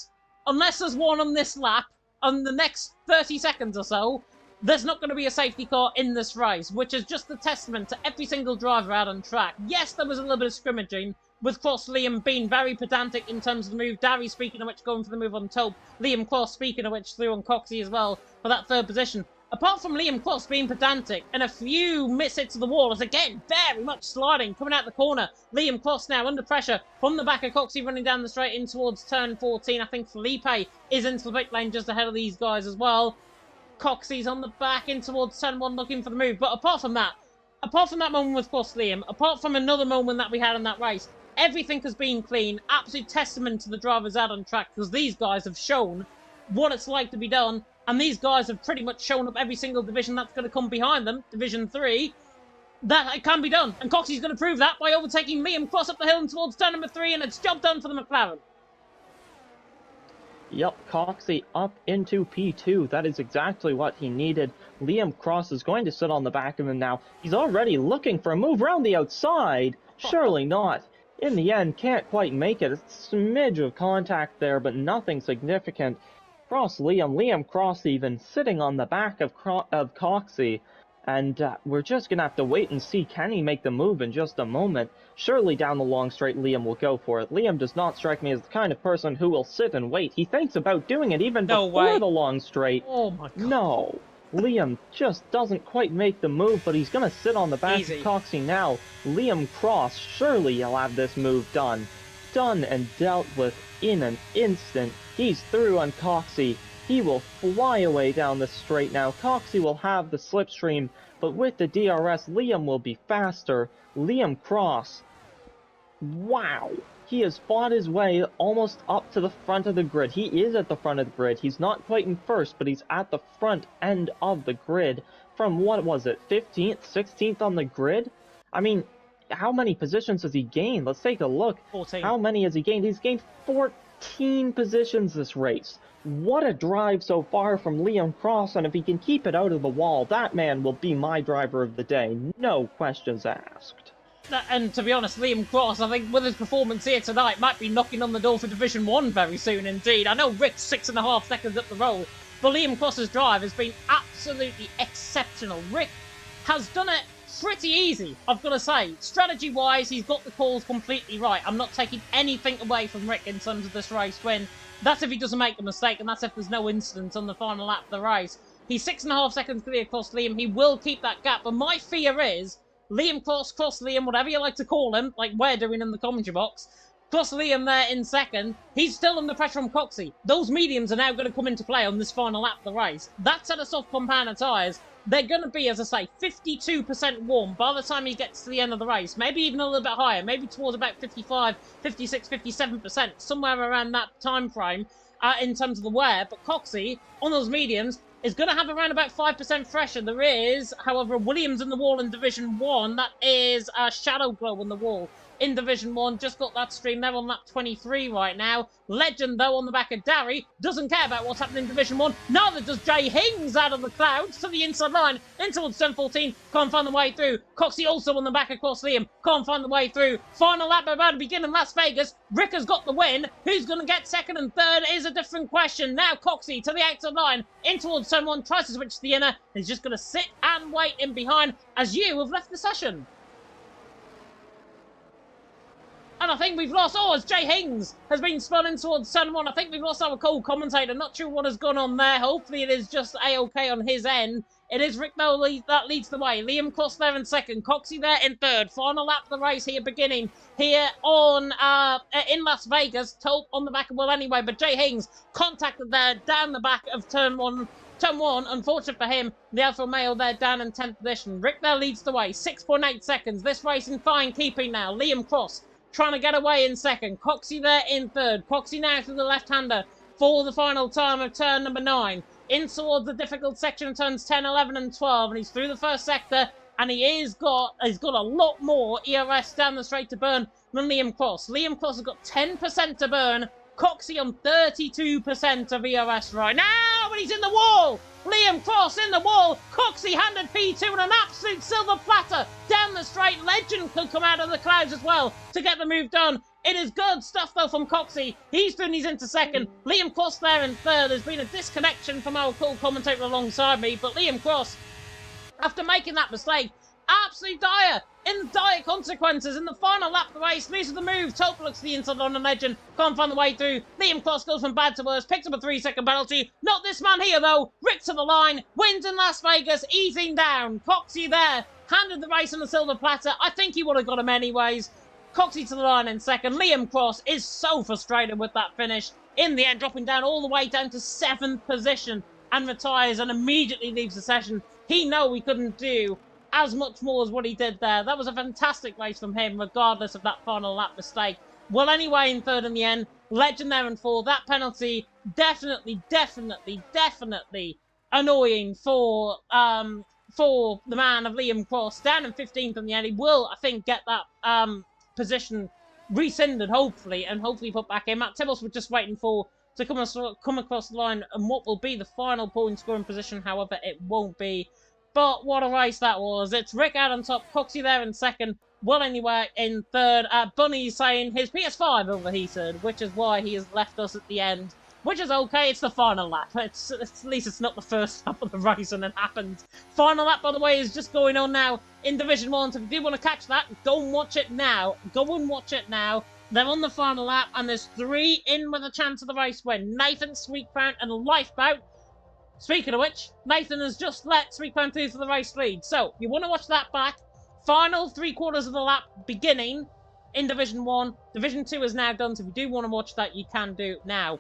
unless there's one on this lap, on the next 30 seconds or so, there's not going to be a safety car in this race, which is just a testament to every single driver out on track. Yes, there was a little bit of scrimmaging, with Cross Liam being very pedantic in terms of the move. Darry, speaking of which, going for the move on Tope. Liam Cross, speaking of which, threw on Coxey as well for that 3rd position. Apart from Liam Cross being pedantic and a few miss-hits of the wall, as again, very much sliding, coming out the corner. Liam Cross now under pressure from the back of Coxey, running down the straight in towards turn 14. I think Felipe is into the pit lane just ahead of these guys as well. Coxey's on the back in towards turn 1 looking for the move. But apart from that moment with Cross Liam, apart from another moment that we had in that race, everything has been clean. Absolute testament to the drivers out on track, because these guys have shown what it's like to be done. And these guys have pretty much shown up every single division that's going to come behind them, Division 3, that it can be done. And Coxey's going to prove that by overtaking Liam Cross up the hill and towards turn number 3, and it's job done for the McLaren. Yep, Coxey up into P2. That is exactly what he needed. Liam Cross is going to sit on the back of him now. He's already looking for a move around the outside. Surely not. In the end, can't quite make it. A smidge of contact there, but nothing significant. Cross Liam Cross even, sitting on the back of Coxey. And we're just gonna have to wait and see, can he make the move in just a moment? Surely down the long straight Liam will go for it. Liam does not strike me as the kind of person who will sit and wait. He thinks about doing it even No before way. the long straight. Oh my god. No. Liam just doesn't quite make the move, but he's gonna sit on the back Easy. of Coxey now. Liam Cross, surely he'll have this move done. Done and dealt with in an instant. He's through on Coxey. He will fly away down the straight now. Coxey will have the slipstream, but with the DRS, Liam will be faster. Liam Cross, wow. He has fought his way almost up to the front of the grid. He is at the front of the grid. He's not quite in first, but he's at the front end of the grid. From, what was it, 15th, 16th on the grid? I mean, how many positions has he gained? Let's take a look. 14. How many has he gained? He's gained 14 positions this race. What a drive so far from Liam Cross, and if he can keep it out of the wall, that man will be my driver of the day. No questions asked. And to be honest, Liam Cross, I think with his performance here tonight, might be knocking on the door for Division 1 very soon indeed. I know Rick's 6.5 seconds up the roll, but Liam Cross's drive has been absolutely exceptional. Rick has done it pretty easy, I've got to say. Strategy-wise, he's got the calls completely right. I'm not taking anything away from Rick in terms of this race win. That's if he doesn't make a mistake, and that's if there's no incident on the final lap of the race. He's 6.5 seconds clear across Liam. He will keep that gap, but my fear is Liam Cross, Liam, whatever you like to call him, like we're doing in the commentary box, Cross Liam there in second. He's still under pressure from Coxey. Those mediums are now going to come into play on this final lap of the race. That set of soft compounder tyres, they're going to be, as I say, 52% warm by the time he gets to the end of the race. Maybe even a little bit higher, maybe towards about 55, 56, 57%, somewhere around that time frame in terms of the wear. But Coxey, on those mediums, is going to have around about 5% fresher. There is, however, Williams in the wall in Division 1. That is a Shadow Glow on the wall in Division 1. Just got that stream. They're on lap 23 right now. Legend, though, on the back of Darry. Doesn't care about what's happening in Division 1. Neither does Jay Hings out of the clouds to the inside line. In towards turn 14. Can't find the way through. Coxey also on the back across Liam. Can't find the way through. Final lap about to begin in Las Vegas. Rick has got the win. Who's going to get second and third is a different question. Now Coxey to the outside line. In towards turn 1. Tries to switch to the inner. He's just going to sit and wait in behind as you have left the session. And I think we've lost... Oh, as Jay Hings has been spun in towards turn 1. I think we've lost our co-commentator. Not sure what has gone on there. Hopefully it is just A-OK on his end. It is Rick Noley that leads the way. Liam Cross there in second. Coxey there in third. Final lap of the race here beginning here on in Las Vegas. Tope on the back of Will anyway. But Jay Hings contacted there down the back of turn 1. Turn 1, unfortunate for him, the Alpha Male there down in 10th position. Rick there leads the way. 6.8 seconds. This race in fine keeping now. Liam Cross trying to get away in second. Coxey there in third. Coxey now to the left-hander for the final time of turn number 9. In towards the difficult section of turns 10, 11 and 12. And he's through the first sector. And he's got a lot more ERS down the straight to burn than Liam Cross. Liam Cross has got 10% to burn. Coxey on 32% of ERS right now. But he's in the wall. Liam Cross in the wall. Coxey handed P2 and an absolute silver platter down the straight. Legend could come out of the clouds as well to get the move done. It is good stuff, though, from Coxey. He's into second. Liam Cross there in third. There's been a disconnection from our cool commentator alongside me. But Liam Cross, after making that mistake, absolutely dire consequences in the final lap of the race. Loses the move. Tope looks to the inside on the Legend. Can't find the way through. Liam Cross goes from bad to worse. Picks up a 3-second penalty. Not this man here, though. Rick to the line. Wins in Las Vegas. Easing down. Coxey there. Handed the race on a silver platter. I think he would have got him anyways. Coxey to the line in second. Liam Cross is so frustrated with that finish. In the end, dropping down all the way down to 7th position and retires and immediately leaves the session. He know he couldn't do as much more as what he did there. That was a fantastic race from him, regardless of that final lap mistake. Well, anyway, in third in the end, Legend there in fourth. That penalty definitely annoying for the man of Liam Cross. Down in 15th in the end. He will, I think, get that position rescinded, hopefully, and hopefully put back in. Matt Tibbles was just waiting for to come across the line and what will be the final point scoring position. However, it won't be. But what a race that was. It's Rick out on top, Coxey there in second, Well, anyway, in third, Bunny's saying his PS5 overheated, which is why he has left us at the end. Which is okay, it's the final lap. At least it's not the first lap of the race and it happens. Final lap, by the way, is just going on now in Division 1, so if you do want to catch that, go and watch it now. Go and watch it now. They're on the final lap, and there's 3 in with a chance of the race win. Nathan, Sweetpound, and Lifeboat. Speaking of which, Nathan has just let Sweetpound through for the race lead. So, if you want to watch that back, final 3/4 of the lap beginning in Division 1. Division 2 is now done, so if you do want to watch that, you can do now.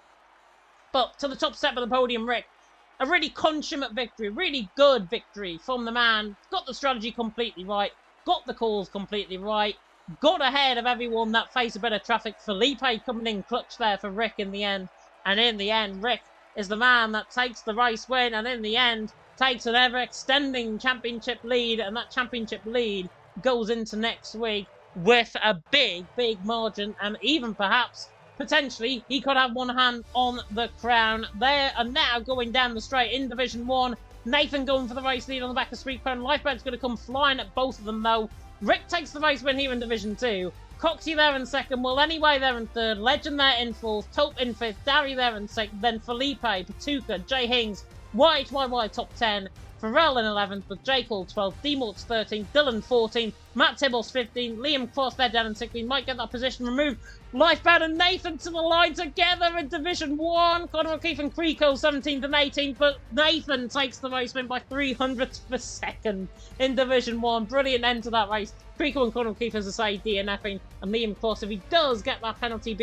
But to the top step of the podium, Rick. A really consummate victory, really good victory from the man. Got the strategy completely right, got the calls completely right, got ahead of everyone that faced a bit of traffic. Felipe coming in clutch there for Rick in the end. And in the end, Rick is the man that takes the race win, and in the end, takes an ever-extending championship lead, and that championship lead goes into next week with a big, big margin, and even perhaps, potentially, he could have one hand on the crown. They are now going down the straight in Division 1. Nathan going for the race lead on the back of Sweetpound. Lifeboat's going to come flying at both of them, though. Rick takes the race win here in Division 2. Coxie there in second, Well Anyway there in third, Legend there in fourth, Taupe in fifth, Darry there in second, then Felipe, Patuca, Jay Hings, YHYY top 10, Pharrell in 11th, with J. Cole 12th, D-Mort's 13th, Dylan 14th, Matt Tibbles 15th, Liam Cross there down in 16th, might get that position removed. Lifebound and Nathan to the line together in Division 1. Conor O'Keefe and Creco 17th and 18th, but Nathan takes the race win by 300ths per second in Division 1. Brilliant end to that race. Creco and Conor O'Keefe, as I say, DNFing, and Liam Cross, if he does get that penalty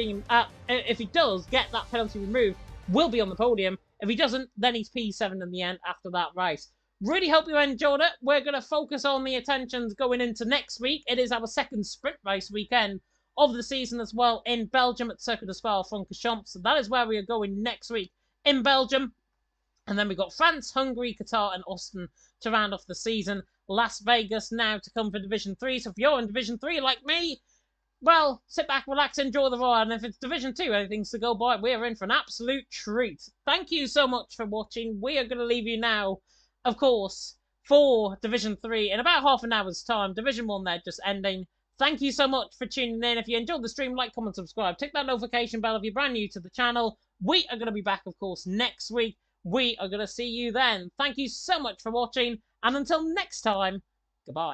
removed, will be on the podium. If he doesn't, then he's P7 in the end after that race. Really hope you enjoyed it. We're going to focus on the attentions going into next week. It is our second sprint race weekend of the season as well in Belgium at Circuit de Spa-Francorchamps. So that is where we are going next week in Belgium. And then we've got France, Hungary, Qatar, and Austin to round off the season. Las Vegas now to come for Division 3. So if you're in Division 3 like me, well, sit back, relax, enjoy the ride. And if it's Division 2, anything's to go by, we're in for an absolute treat. Thank you so much for watching. We are going to leave you now, of course, for Division 3 in about half an hour's time. Division 1 there just ending. Thank you so much for tuning in. If you enjoyed the stream, like, comment, subscribe. Tick that notification bell if you're brand new to the channel. We are going to be back, of course, next week. We are going to see you then. Thank you so much for watching. And until next time, goodbye.